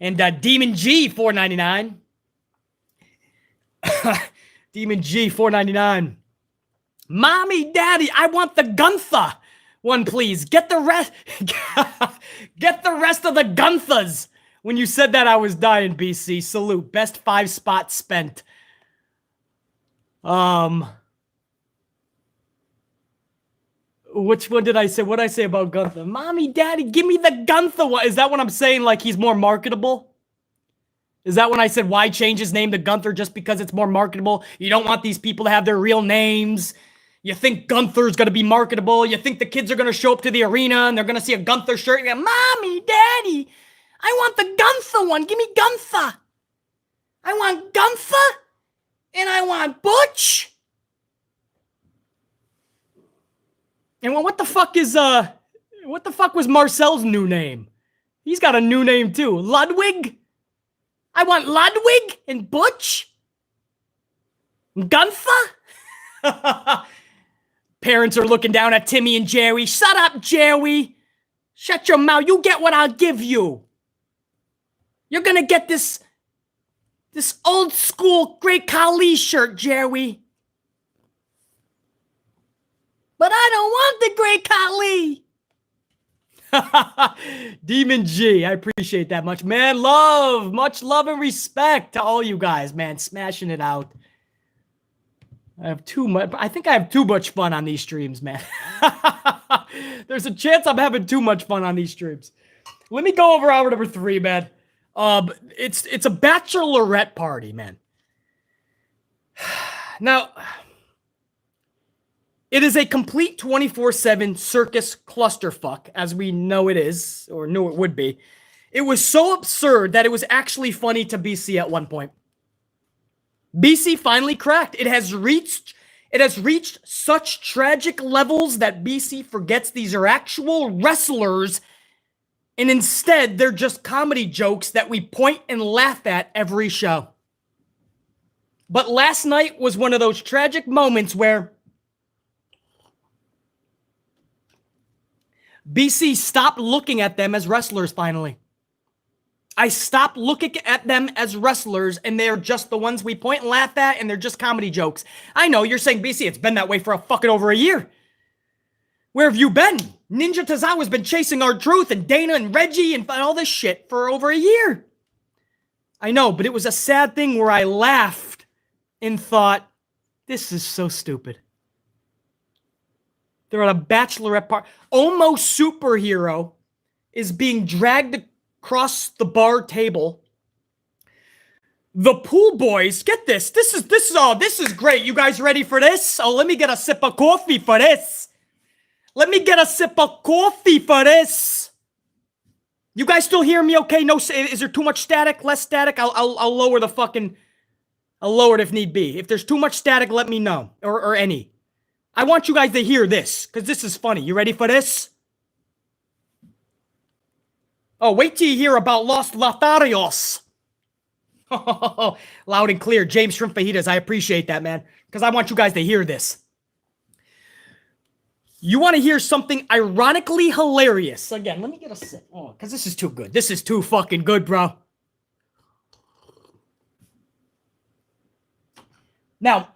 And Demon G, $4.99. Demon G, $4.99. Mommy, Daddy, I want the Gunther one, please. Get the rest. Get the rest of the Gunthers When you said that, I was dying, BC. Salute. Best 5 spots spent. Which one did I say? What did I say about Gunther? Mommy, Daddy, give me the Gunther one. Is that what I'm saying? Like he's more marketable? Is that when I said why change his name to Gunther just because it's more marketable? You don't want these people to have their real names. You think Gunther's going to be marketable. You think the kids are going to show up to the arena and they're going to see a Gunther shirt and go, Mommy, Daddy, I want the Gunther one. Give me Gunther. I want Gunther and I want Butch. And well, what the fuck was Marcel's new name? He's got a new name too. Ludwig? I want Ludwig and Butch. Gunther? Parents are looking down at Timmy and Jerry. Shut up, Jerry. Shut your mouth. You get what I'll give you. You're gonna get this old school Great Khali shirt, Jerry. But I don't want the Great Khali. Demon G, I appreciate that much. Man, much love and respect to all you guys, man. Smashing it out. I think I have too much fun on these streams, man. There's a chance I'm having too much fun on these streams. Let me go over hour number 3, man. It's a bachelorette party, man. Now, it is a complete 24/7 circus clusterfuck, as we know it is, or knew it would be. It was so absurd that it was actually funny to BC at one point. BC finally cracked. It has reached such tragic levels that BC forgets these are actual wrestlers, and instead they're just comedy jokes that we point and laugh at every show. But last night was one of those tragic moments where BC stopped looking at them as wrestlers finally. I stopped looking at them as wrestlers, and they're just the ones we point and laugh at, and they're just comedy jokes. I know, you're saying, BC, it's been that way for a fucking over a year. Where have you been? Ninja Tozawa's been chasing R-Truth and Dana and Reggie and all this shit for over a year. I know, but it was a sad thing where I laughed and thought, this is so stupid. They're at a bachelorette party. Almost superhero is being dragged across the bar table. The pool boys, get this. This is great. You guys ready for this? Oh, let me get a sip of coffee for this. Let me get a sip of coffee for this. You guys still hear me okay? No, is there too much static? Less static? I'll lower the fucking... I'll lower it if need be. If there's too much static, let me know. Or any. I want you guys to hear this, because this is funny. You ready for this? Oh, wait till you hear about Los Lotharios. Loud and clear. James Shrimp Fajitas, I appreciate that, man, because I want you guys to hear this. You want to hear something ironically hilarious. Again, let me get a sip. Oh, because this is too good. This is too fucking good, bro. Now,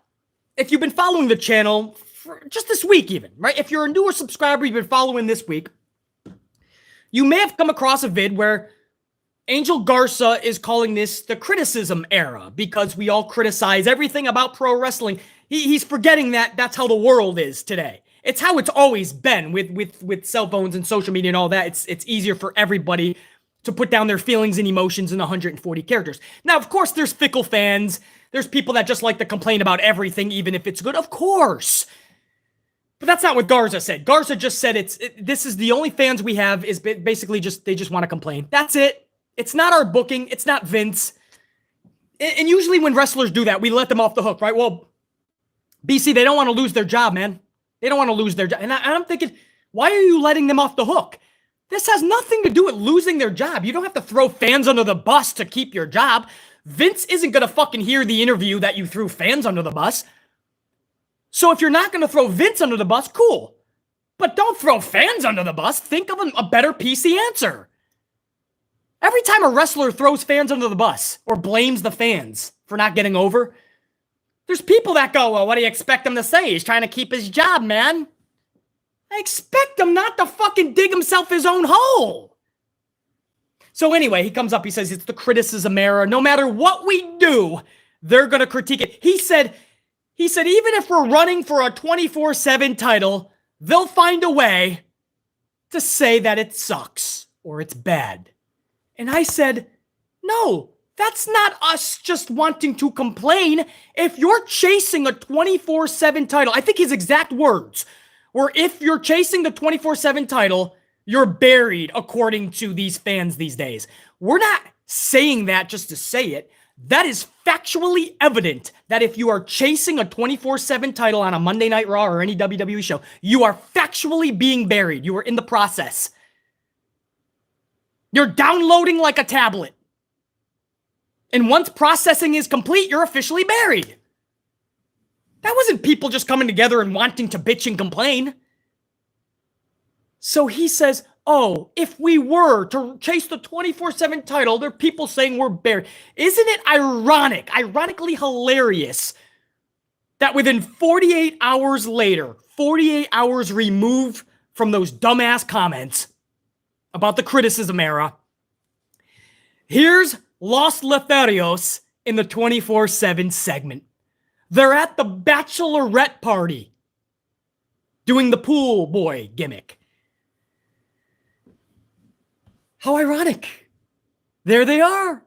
if you've been following the channel for just this week even, right? If you're a newer subscriber, you've been following this week, you may have come across a vid where Angel Garza is calling this the criticism era because we all criticize everything about pro wrestling. He's forgetting that that's how the world is today. It's how it's always been with cell phones and social media and all that. It's easier for everybody to put down their feelings and emotions in 140 characters. Now, of course, there's fickle fans. There's people that just like to complain about everything, even if it's good. Of course. But that's not what Garza said. Garza just said this is the only fans we have is basically they just want to complain. That's it. It's not our booking. It's not Vince. And usually when wrestlers do that, we let them off the hook, right? Well, BC, they don't want to lose their job, man. They don't want to lose their job. And I'm thinking, why are you letting them off the hook? This has nothing to do with losing their job. You don't have to throw fans under the bus to keep your job. Vince isn't going to fucking hear the interview that you threw fans under the bus. So if you're not going to throw Vince under the bus, cool. But don't throw fans under the bus. Think of a better PC answer. Every time a wrestler throws fans under the bus or blames the fans for not getting over, there's people that go, well, what do you expect him to say? He's trying to keep his job, man. I expect him not to fucking dig himself his own hole. So anyway, he comes up, he says, it's the criticism era. No matter what we do, they're going to critique it. He said, even if we're running for a 24/7 title, they'll find a way to say that it sucks or it's bad. And I said, no, that's not us just wanting to complain. If you're chasing a 24/7 title, I think his exact words were, if you're chasing the 24/7 title, you're buried, according to these fans these days. We're not saying that just to say it. That is factually evident that if you are chasing a 24/7 title on a Monday Night Raw or any WWE show, you are factually being buried. You are in the process. You're downloading like a tablet. And once processing is complete, you're officially buried. That wasn't people just coming together and wanting to bitch and complain. So he says, oh, if we were to chase the 24/7 title, there are people saying we're buried. Isn't it ironic, ironically hilarious, that within 48 hours later, 48 hours removed from those dumbass comments about the criticism era, here's Los Lotharios in the 24/7 segment. They're at the Bachelorette Party doing the pool boy gimmick. How ironic. There they are.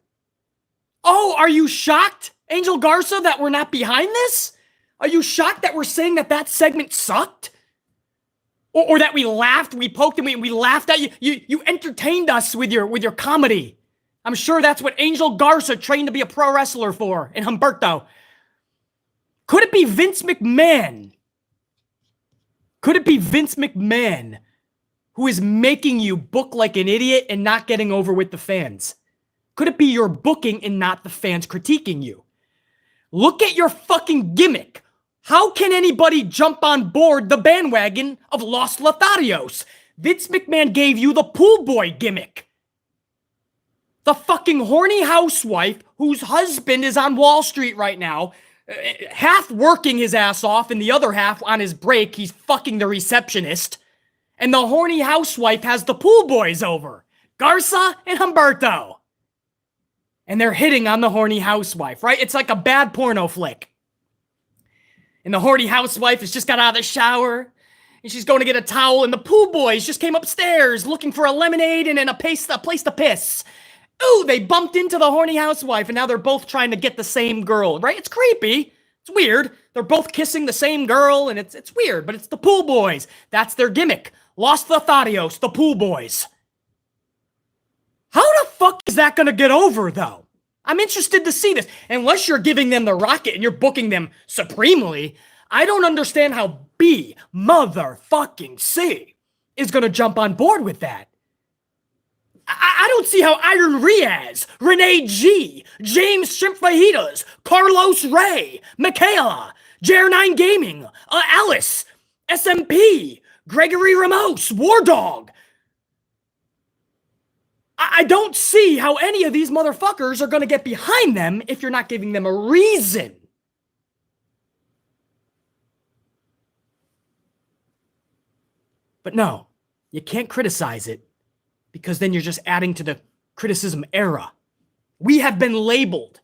Oh, are you shocked, Angel Garza, that we're not behind this? Are you shocked that we're saying that segment sucked? Or that we laughed, we poked, and we laughed at you? You entertained us with your comedy. I'm sure that's what Angel Garza trained to be a pro wrestler for, and Humberto. Could it be Vince McMahon? Could it be Vince McMahon who is making you book like an idiot and not getting over with the fans? Could it be your booking and not the fans critiquing you? Look at your fucking gimmick. How can anybody jump on board the bandwagon of Los Lotharios? Vince McMahon gave you the pool boy gimmick. The fucking horny housewife whose husband is on Wall Street right now, half working his ass off and the other half on his break, he's fucking the receptionist. And the horny housewife has the pool boys over, Garza and Humberto. And they're hitting on the horny housewife, right? It's like a bad porno flick. And the horny housewife has just got out of the shower, and she's going to get a towel, and the pool boys just came upstairs looking for a lemonade and a place to piss. Ooh, they bumped into the horny housewife, and now they're both trying to get the same girl, right? It's creepy. It's weird. They're both kissing the same girl, and it's weird, but it's the pool boys. That's their gimmick. Los Lotharios, the pool boys. How the fuck is that going to get over, though? I'm interested to see this. Unless you're giving them the rocket and you're booking them supremely, I don't understand how B motherfucking C is going to jump on board with that. I don't see how Iron Riaz, Renee G, James Shrimp Fajitas, Carlos Ray, Michaela, JR9 Gaming, Alice, SMP, Gregory Ramos, War Dog. I don't see how any of these motherfuckers are going to get behind them if you're not giving them a reason. But no, you can't criticize it, because then you're just adding to the criticism era. We have been labeled.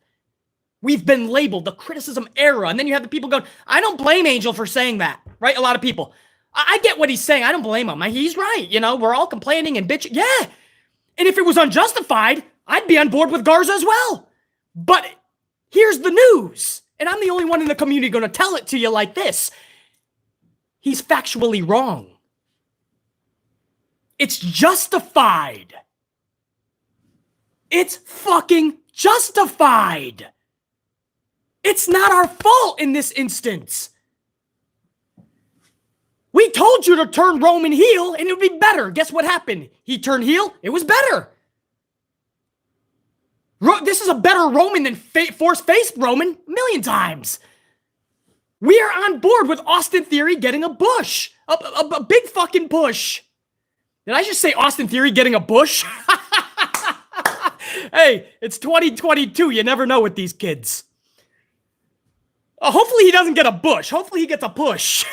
We've been labeled the criticism era. And then you have the people going, I don't blame Angel for saying that, right? A lot of people. I get what he's saying. I don't blame him. He's right. You know, we're all complaining and bitching. Yeah. And if it was unjustified, I'd be on board with Garza as well. But here's the news. And I'm the only one in the community going to tell it to you like this. He's factually wrong. It's justified. It's fucking justified. It's not our fault in this instance. We told you to turn Roman heel and it would be better. Guess what happened? He turned heel. It was better. This is a better Roman than force-faced Roman a million times. We are on board with Austin Theory getting a bush. A big fucking push. Did I just say Austin Theory getting a bush? Hey, it's 2022. You never know with these kids. Hopefully he doesn't get a bush. Hopefully he gets a push.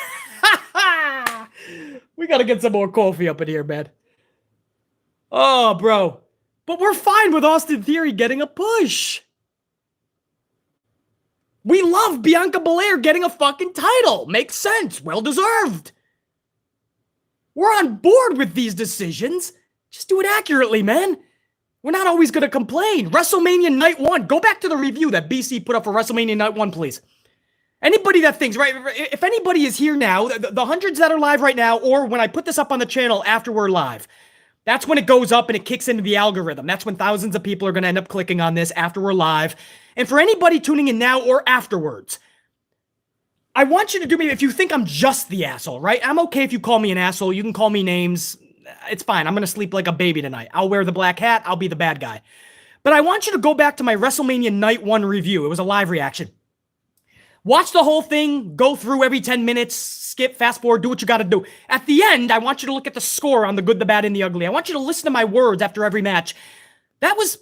We got to get some more coffee up in here, man. Oh, bro. But we're fine with Austin Theory getting a push. We love Bianca Belair getting a fucking title. Makes sense. Well deserved. We're on board with these decisions. Just do it accurately, man. We're not always going to complain. WrestleMania Night 1. Go back to the review that BC put up for WrestleMania Night 1, please. Anybody that thinks, right, if anybody is here now, the hundreds that are live right now, or when I put this up on the channel after we're live, that's when it goes up and it kicks into the algorithm. That's when thousands of people are going to end up clicking on this after we're live. And for anybody tuning in now or afterwards, I want you to do me, if you think I'm just the asshole, right? I'm okay if you call me an asshole. You can call me names. It's fine. I'm going to sleep like a baby tonight. I'll wear the black hat. I'll be the bad guy. But I want you to go back to my WrestleMania Night 1 review. It was a live reaction. Watch the whole thing, go through every 10 minutes, skip, fast forward, do what you got to do. At the end, I want you to look at the score on the good, the bad, and the ugly. I want you to listen to my words after every match. That was,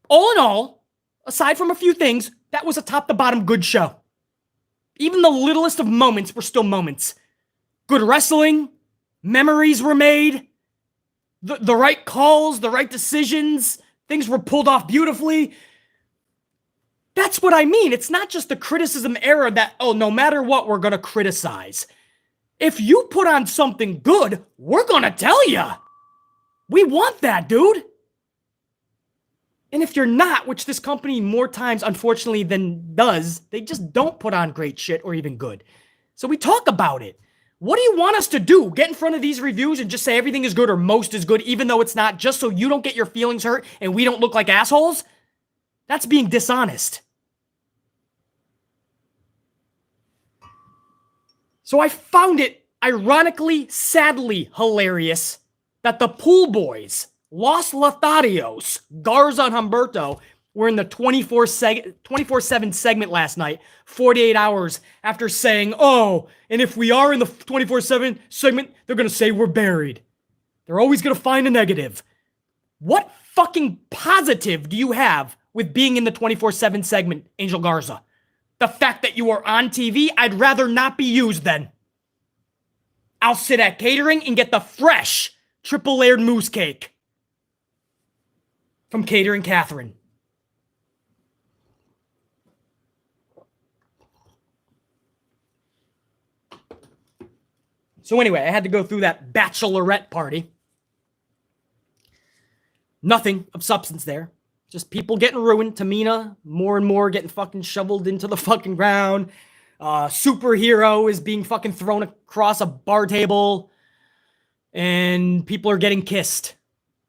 all in all, aside from a few things, that was a top-to-bottom good show. Even the littlest of moments were still moments. Good wrestling, memories were made, the right calls, the right decisions, things were pulled off beautifully. That's what I mean. It's not just the criticism era that, oh, no matter what, we're going to criticize. If you put on something good, we're going to tell you. We want that, dude. And if you're not, which this company more times, unfortunately, than does, they just don't put on great shit or even good. So we talk about it. What do you want us to do? Get in front of these reviews and just say everything is good or most is good, even though it's not, just so you don't get your feelings hurt and we don't look like assholes? That's being dishonest. So I found it ironically, sadly hilarious that the Pool Boys, Los Lotharios, Garza and Humberto, were in the 24/7 segment last night, 48 hours after saying, oh, and if we are in the 24/7 segment, they're going to say we're buried. They're always going to find a negative. What fucking positive do you have with being in the 24/7 segment, Angel Garza? The fact that you are on TV, I'd rather not be used then. I'll sit at catering and get the fresh triple layered mousse cake from Catering Catherine. So anyway, I had to go through that Bachelorette Party. Nothing of substance there. Just people getting ruined. Tamina, more and more getting fucking shoveled into the fucking ground. Superhero is being fucking thrown across a bar table. And people are getting kissed.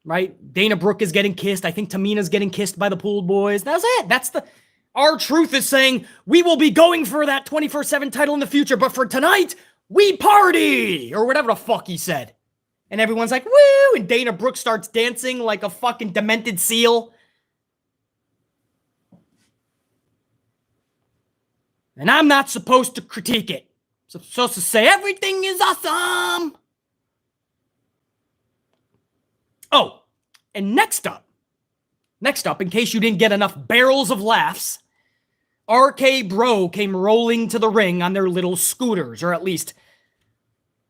Right? Dana Brooke is getting kissed. I think Tamina's getting kissed by the Pool Boys. That's it. That's the... R-Truth is saying, we will be going for that 24/7 title in the future, but for tonight, we party! Or whatever the fuck he said. And everyone's like, woo! And Dana Brooke starts dancing like a fucking demented seal. And I'm not supposed to critique it. I'm supposed to say everything is awesome. Oh, and next up, in case you didn't get enough barrels of laughs, RK Bro came rolling to the ring on their little scooters, or at least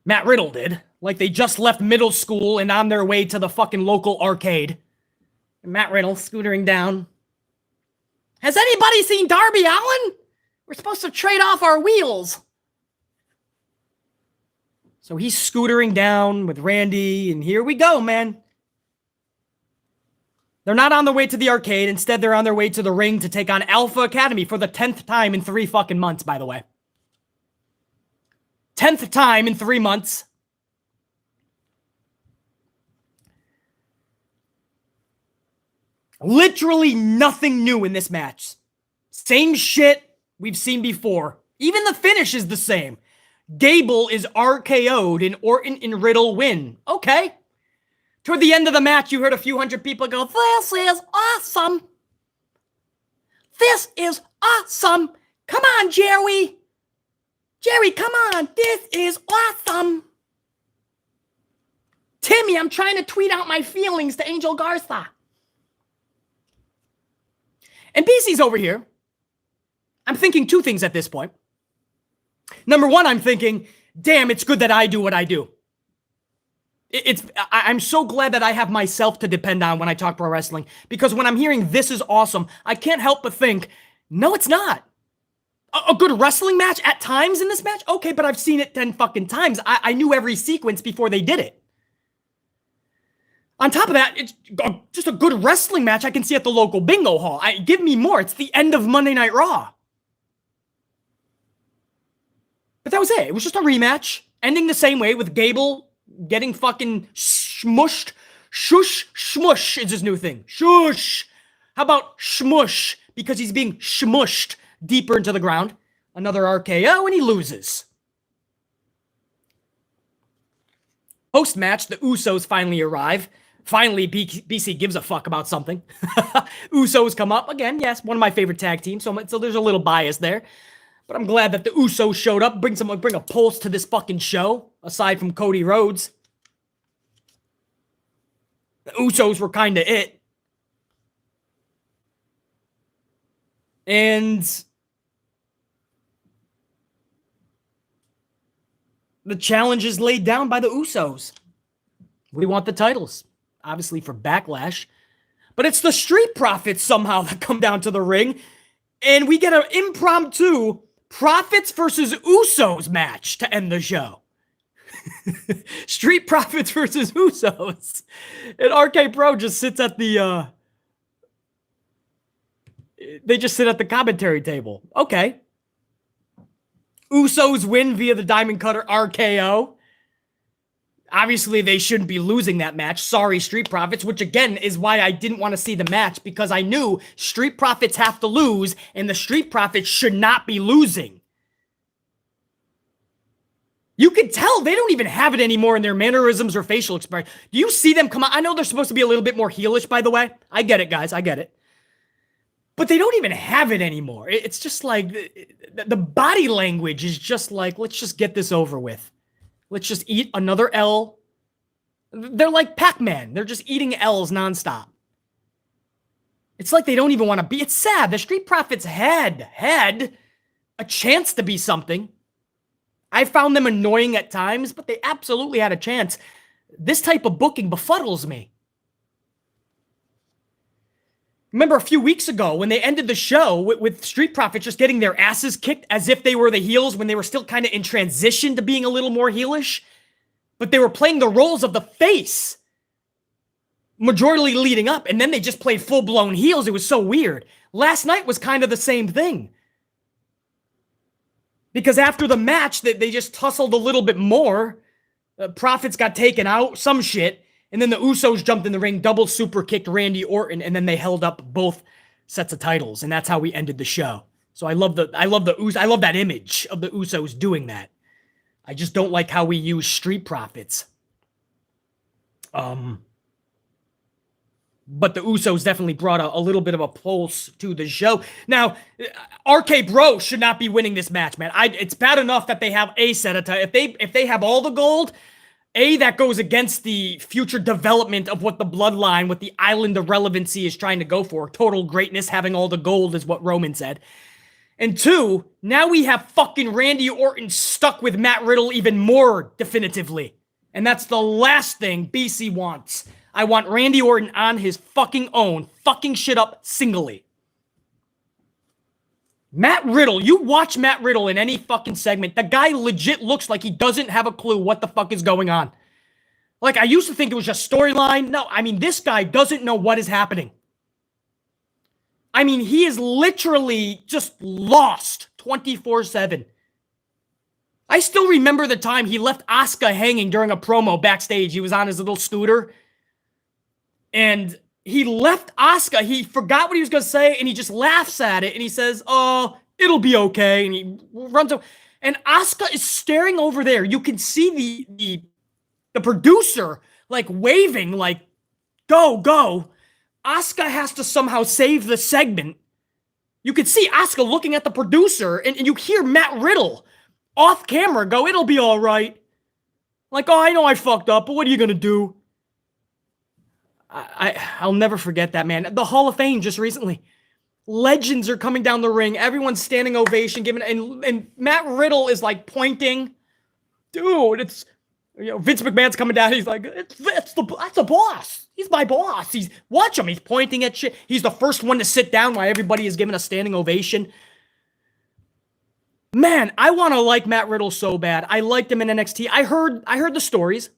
Matt Riddle did. Like they just left middle school and on their way to the fucking local arcade. And Matt Riddle scootering down. Has anybody seen Darby Allin? We're supposed to trade off our wheels. So he's scootering down with Randy, and here we go, man. They're not on the way to the arcade. Instead, they're on their way to the ring to take on Alpha Academy for the 10th time in 3 fucking months, by the way. 10th time in 3 months. Literally nothing new in this match. Same shit we've seen before. Even the finish is the same. Gable is RKO'd and Orton and Riddle win. Okay. Toward the end of the match, you heard a few hundred people go, this is awesome. This is awesome. Come on, Jerry. Jerry, come on. This is awesome. Timmy, I'm trying to tweet out my feelings to Angel Garza. And BC's over here. I'm thinking 2 things at this point. Number 1, I'm thinking, damn, it's good that I do what I do. I'm so glad that I have myself to depend on when I talk pro wrestling, because when I'm hearing this is awesome, I can't help but think, no, it's not. A good wrestling match at times in this match? Okay, but I've seen it 10 fucking times. I knew every sequence before they did it. On top of that, it's just a good wrestling match I can see at the local bingo hall. Give me more. It's the end of Monday Night Raw. But that was it. It was just a rematch, ending the same way with Gable getting fucking smushed. Shush, shmush is his new thing. Shush. How about shmush? Because he's being shmushed deeper into the ground. Another RKO, and he loses. Post-match, the Usos finally arrive. Finally, BC gives a fuck about something. Usos come up. Again, yes, one of my favorite tag teams, so there's a little bias there. But I'm glad that the Usos showed up, bring a pulse to this fucking show, aside from Cody Rhodes. The Usos were kind of it. And the challenge is laid down by the Usos. We want the titles, obviously for Backlash. But it's the Street Profits somehow that come down to the ring. And we get an impromptu Profits versus Usos match to end the show. Street Profits versus Usos. And RK Pro just sits at the, they just sit at the commentary table. Okay. Usos win via the Diamond Cutter RKO. Obviously, they shouldn't be losing that match. Sorry, Street Profits, which again is why I didn't want to see the match, because I knew Street Profits have to lose, and the Street Profits should not be losing. You can tell they don't even have it anymore in their mannerisms or facial expression. Do you see them come out? I know they're supposed to be a little bit more heelish, by the way. I get it, guys. I get it. But they don't even have it anymore. It's just like the body language is just like, let's just get this over with. Let's just eat another L. They're like Pac-Man. They're just eating L's nonstop. It's like they don't even want to be. It's sad. The Street Profits had a chance to be something. I found them annoying at times, but they absolutely had a chance. This type of booking befuddles me. Remember a few weeks ago when they ended the show with Street Profits just getting their asses kicked as if they were the heels when they were still kind of in transition to being a little more heelish? But they were playing the roles of the face majorly leading up, and then they just played full-blown heels. It was so weird. Last night was kind of the same thing. Because after the match, they just tussled a little bit more. Profits got taken out, some shit. And then the Usos jumped in the ring, double super kicked Randy Orton, and then they held up both sets of titles, and that's how we ended the show. So I love that image of the Usos doing that. I just don't like how we use Street Profits. But the Usos definitely brought a little bit of a pulse to the show. Now, RK Bro should not be winning this match, man. It's bad enough that they have a set of titles. If they have all the gold, that goes against the future development of what the bloodline, what the Island of Relevancy is trying to go for. Total greatness, having all the gold is what Roman said. And two, now we have fucking Randy Orton stuck with Matt Riddle even more definitively. And that's the last thing BC wants. I want Randy Orton on his fucking own, fucking shit up singly. Matt Riddle, you watch Matt Riddle in any fucking segment, the guy legit looks like he doesn't have a clue what the fuck is going on. Like, I used to think it was just storyline. No, I mean, this guy doesn't know what is happening. I mean, he is literally just lost 24/7. I still remember the time he left Asuka hanging during a promo backstage. He was on his little scooter. And he left Asuka. He forgot what he was going to say, and he just laughs at it, and he says, "Oh, it'll be okay." And he runs over. And Asuka is staring over there. You can see the producer, like, waving, like, go, go. Asuka has to somehow save the segment. You can see Asuka looking at the producer, and you hear Matt Riddle off camera go, "It'll be all right." Like, "Oh, I know I fucked up, but what are you going to do?" I'll never forget that, man. The Hall of Fame just recently. Legends are coming down the ring. Everyone's standing ovation, and Matt Riddle is like pointing. Dude, it's Vince McMahon's coming down. He's like, that's the boss. He's my boss. Watch him. He's pointing at shit. He's the first one to sit down while everybody is giving a standing ovation. Man, I want to like Matt Riddle so bad. I liked him in NXT. I heard the stories.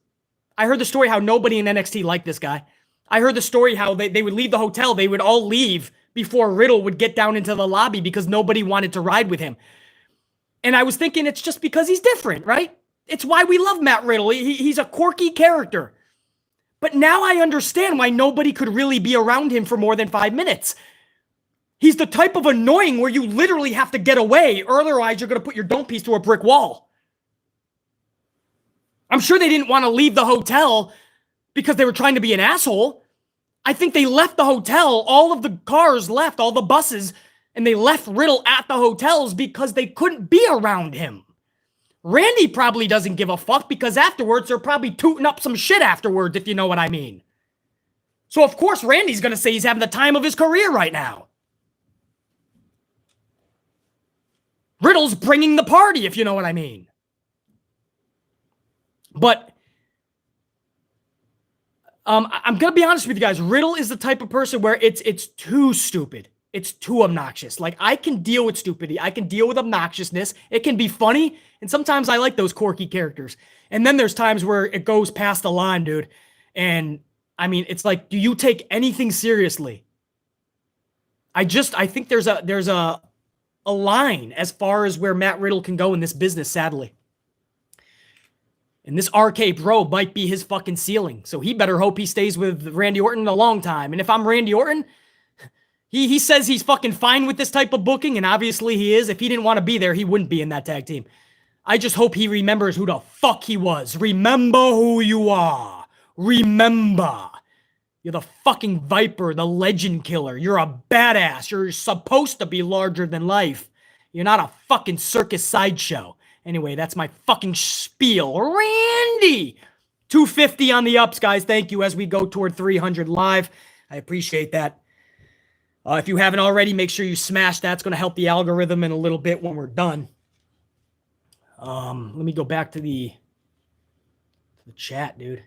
I heard the story how nobody in NXT liked this guy. I heard the story how they would leave the hotel. They would all leave before Riddle would get down into the lobby because nobody wanted to ride with him. And I was thinking it's just because he's different, right? It's why we love Matt Riddle. He's a quirky character. But now I understand why nobody could really be around him for more than 5 minutes. He's the type of annoying where you literally have to get away, otherwise you're going to put your dome piece through a brick wall. I'm sure they didn't want to leave the hotel because they were trying to be an asshole. I think they left the hotel, all of the cars left, all the buses, and they left Riddle at the hotels because they couldn't be around him. Randy probably doesn't give a fuck because afterwards they're probably tooting up some shit afterwards, if you know what I mean. So of course Randy's going to say he's having the time of his career right now. Riddle's bringing the party, if you know what I mean. But I'm going to be honest with you guys. Riddle is the type of person where it's too stupid. It's too obnoxious. Like, I can deal with stupidity. I can deal with obnoxiousness. It can be funny. And sometimes I like those quirky characters. And then there's times where it goes past the line, dude. And, I mean, it's like, do you take anything seriously? I think there's a line as far as where Matt Riddle can go in this business, sadly. And this RK Bro might be his fucking ceiling. So he better hope he stays with Randy Orton a long time. And if I'm Randy Orton, he says he's fucking fine with this type of booking, and obviously he is. If he didn't want to be there, he wouldn't be in that tag team. I just hope he remembers who the fuck he was. Remember who you are. Remember. You're the fucking Viper, the legend killer. You're a badass. You're supposed to be larger than life. You're not a fucking circus sideshow. Anyway, that's my fucking spiel. Randy! 250 on the ups, guys. Thank you as we go toward 300 live. I appreciate that. If you haven't already, make sure you smash that. It's going to help the algorithm in a little bit when we're done. Let me go back to the chat, dude.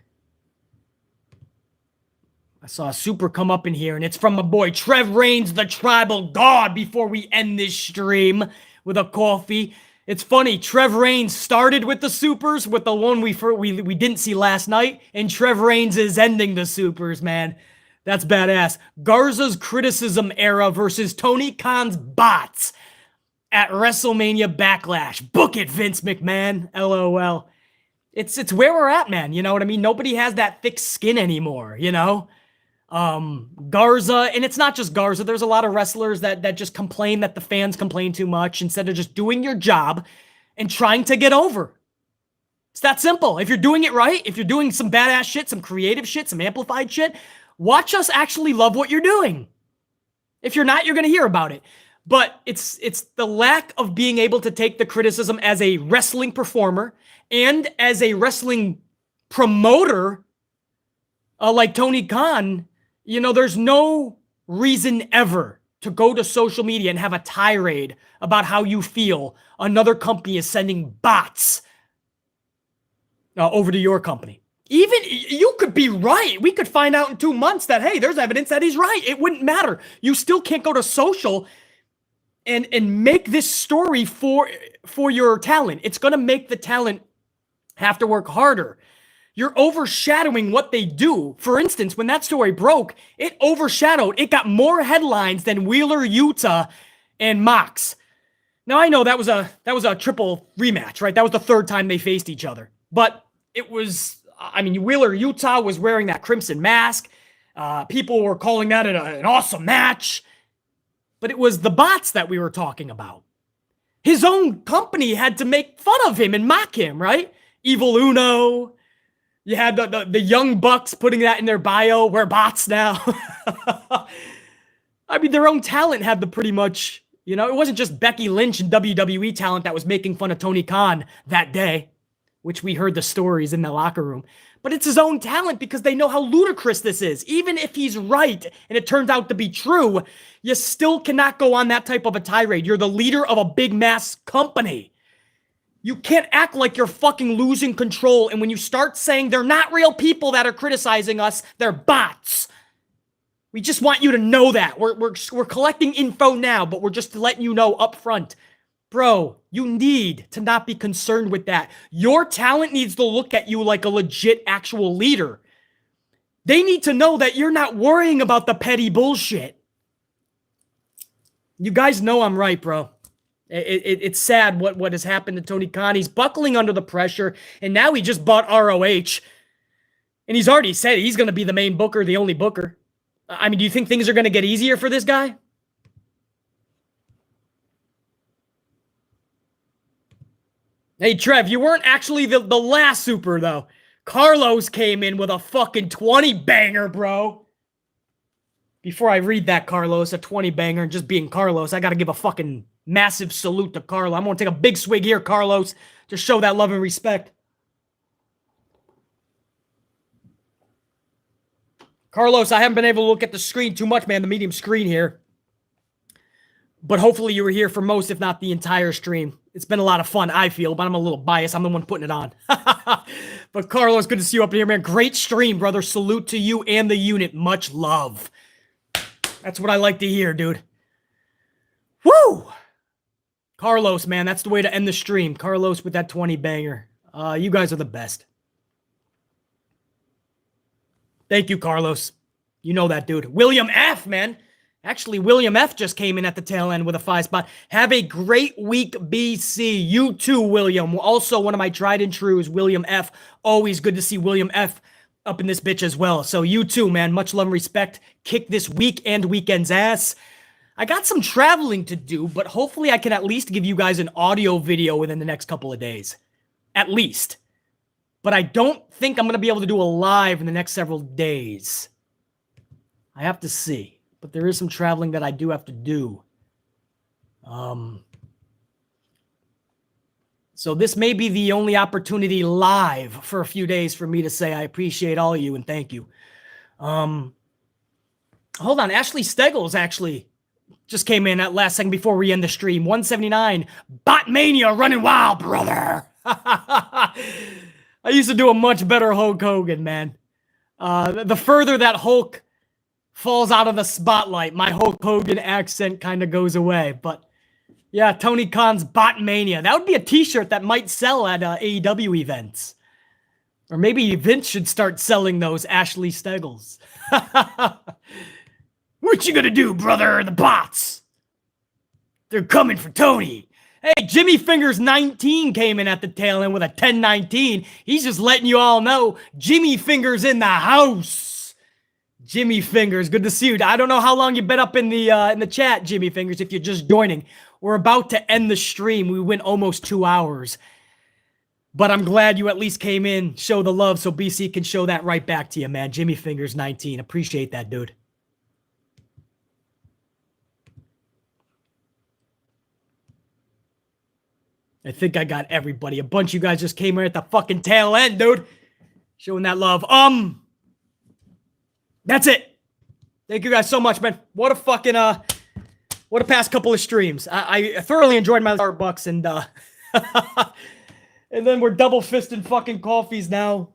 I saw a super come up in here, and it's from my boy Trev Reigns, the Tribal God, before we end this stream with a coffee. It's funny, Trev Reigns started with the supers, with the one we didn't see last night, and Trev Reigns is ending the supers, man. That's badass. Garza's criticism era versus Tony Khan's bots at WrestleMania Backlash. Book it, Vince McMahon. LOL. It's where we're at, man. You know what I mean? Nobody has that thick skin anymore, you know? Garza, and it's not just Garza. There's a lot of wrestlers that just complain that the fans complain too much instead of just doing your job and trying to get over. It's that simple. If you're doing it right, if you're doing some badass shit, some creative shit, some amplified shit, watch us actually love what you're doing. If you're not, you're going to hear about it. But it's the lack of being able to take the criticism as a wrestling performer and as a wrestling promoter like Tony Khan. You know, there's no reason ever to go to social media and have a tirade about how you feel another company is sending bots over to your company. Even you could be right. We could find out in 2 months that, hey, there's evidence that he's right. It wouldn't matter. You still can't go to social and make this story for your talent. It's going to make the talent have to work harder. You're overshadowing what they do. For instance, when that story broke, it overshadowed. It got more headlines than Wheeler Yuta and Mox. Now, I know that was a triple rematch, right? That was the third time they faced each other. But it was, I mean, Wheeler Yuta was wearing that crimson mask. People were calling that an awesome match. But it was the bots that we were talking about. His own company had to make fun of him and mock him, right? Evil Uno. You had the Young Bucks putting that in their bio. We're bots now. I mean, their own talent had the pretty much, you know, it wasn't just Becky Lynch and WWE talent that was making fun of Tony Khan that day, which we heard the stories in the locker room. But it's his own talent because they know how ludicrous this is. Even if he's right and it turns out to be true, you still cannot go on that type of a tirade. You're the leader of a big mass company. You can't act like you're fucking losing control. And when you start saying they're not real people that are criticizing us, they're bots. We just want you to know that. We're collecting info now, but we're just letting you know up front. Bro, you need to not be concerned with that. Your talent needs to look at you like a legit actual leader. They need to know that you're not worrying about the petty bullshit. You guys know I'm right, bro. It's sad what has happened to Tony Khan. He's buckling under the pressure, and now he just bought ROH. And he's already said he's going to be the main booker, the only booker. I mean, do you think things are going to get easier for this guy? Hey, Trev, you weren't actually the last super, though. Carlos came in with a fucking 20 banger, bro. Before I read that, Carlos, a 20 banger, and just being Carlos, I got to give a fucking massive salute to Carlos. I'm going to take a big swig here, Carlos, to show that love and respect. Carlos, I haven't been able to look at the screen too much, man, the medium screen here. But hopefully you were here for most, if not the entire stream. It's been a lot of fun, I feel, but I'm a little biased. I'm the one putting it on. But Carlos, good to see you up here, man. Great stream, brother. Salute to you and the unit. Much love. That's what I like to hear, dude. Woo! Carlos, man, that's the way to end the stream. Carlos with that 20 banger. You guys are the best. Thank you, Carlos. You know that, dude. William F., man. Actually, William F. just came in at the tail end with a 5 spot. Have a great week, BC. You too, William. Also, one of my tried and trues, William F. Always good to see William F. up in this bitch as well. So you too, man. Much love and respect. Kick this week and weekend's ass. I got some traveling to do, but hopefully I can at least give you guys an audio video within the next couple of days. At least. But I don't think I'm going to be able to do a live in the next several days. I have to see. But there is some traveling that I do have to do. So this may be the only opportunity live for a few days for me to say I appreciate all of you and thank you. Hold on. Ashley Steggles actually just came in at last second before we end the stream. 179. Botmania running wild, brother. I used to do a much better Hulk Hogan, man. The further that Hulk falls out of the spotlight, my Hulk Hogan accent kind of goes away. But yeah, Tony Khan's Botmania. That would be a t-shirt that might sell at AEW events. Or maybe Vince should start selling those Ashley Steggles. What you gonna do, brother? The bots. They're coming for Tony. Hey, Jimmy Fingers 19 came in at the tail end with a 10-19. He's just letting you all know Jimmy Fingers in the house. Jimmy Fingers, good to see you. I don't know how long you've been up in the chat, Jimmy Fingers, if you're just joining. We're about to end the stream. We went almost 2 hours. But I'm glad you at least came in, show the love, so BC can show that right back to you, man. Jimmy Fingers 19. Appreciate that, dude. I think I got everybody. A bunch of you guys just came here at the fucking tail end, dude. Showing that love. That's it. Thank you guys so much, man. What a fucking, what a past couple of streams. I thoroughly enjoyed my Starbucks and, and then we're double fisting fucking coffees now.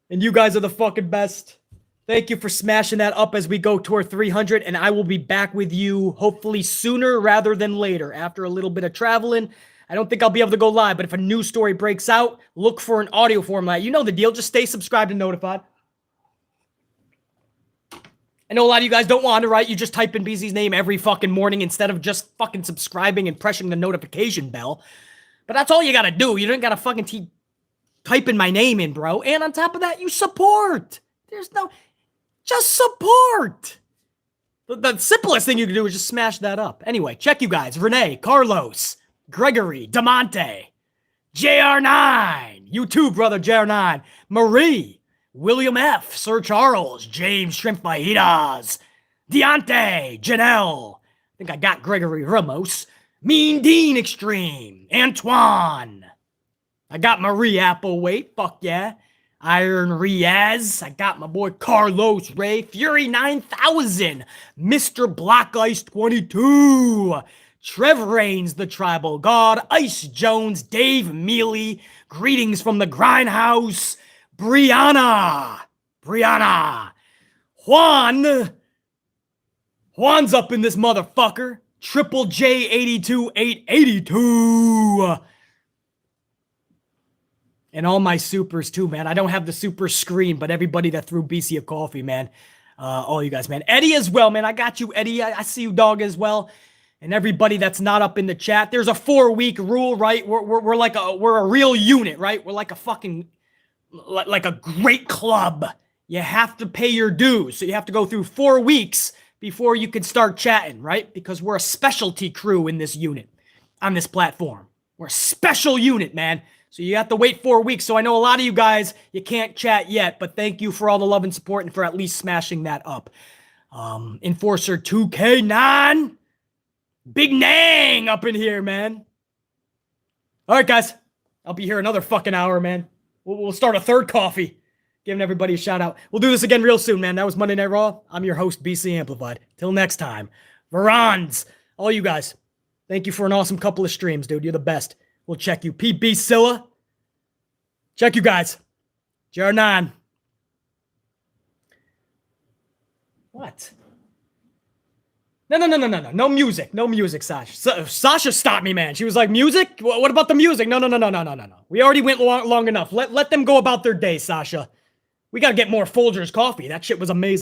And you guys are the fucking best. Thank you for smashing that up as we go toward 300. And I will be back with you hopefully sooner rather than later after a little bit of traveling. I don't think I'll be able to go live, but if a news story breaks out, look for an audio format. You know the deal. Just stay subscribed and notified. I know a lot of you guys don't want to, right? You just type in BZ's name every fucking morning instead of just fucking subscribing and pressing the notification bell. But that's all you gotta do. You don't gotta fucking type in my name in, bro. And on top of that, you support. There's no... Just support. The simplest thing you can do is just smash that up. Anyway, check you guys. Renee, Carlos, Gregory, Demonte, JR9. You too, brother JR9. Marie. William F., Sir Charles, James Shrimp Fajitas, Deontay, Janelle, I think I got Gregory Ramos, Mean Dean Extreme, Antoine, I got Marie Applewhite, fuck yeah, Iron Riaz, I got my boy Carlos Ray, Fury 9000, Mr. Black Ice 22, Trev Reigns, the Tribal God, Ice Jones, Dave Mealy, greetings from the Grindhouse, Brianna, Juan's up in this motherfucker, Triple J 82882, and all my supers too, man. I don't have the super screen, but everybody that threw BC a coffee, man. All you guys, man. Eddie as well, man. I got you, Eddie. I see you, dog, as well. And everybody that's not up in the chat. There's a 4-week rule, right? We're a real unit, right? We're like a fucking, like a great club. You have to pay your dues. So you have to go through 4 weeks before you can start chatting, right? Because we're a specialty crew in this unit, on this platform. We're a special unit, man. So you have to wait 4 weeks. So I know a lot of you guys, you can't chat yet, but thank you for all the love and support and for at least smashing that up. Enforcer 2K9. Big Nang up in here, man. All right, guys. I'll be here another fucking hour, man. We'll start a third coffee. Giving everybody a shout out. We'll do this again real soon, man. That was Monday Night Raw. I'm your host, BC Amplified. Till next time. Verons, all you guys. Thank you for an awesome couple of streams, dude. You're the best. We'll check you. PB Silla. Check you guys. JR9. What? No. No music. No music, Sasha. Sasha stopped me, man. She was like, music? What about the music? No. We already went long enough. Let them go about their day, Sasha. We got to get more Folgers coffee. That shit was amazing.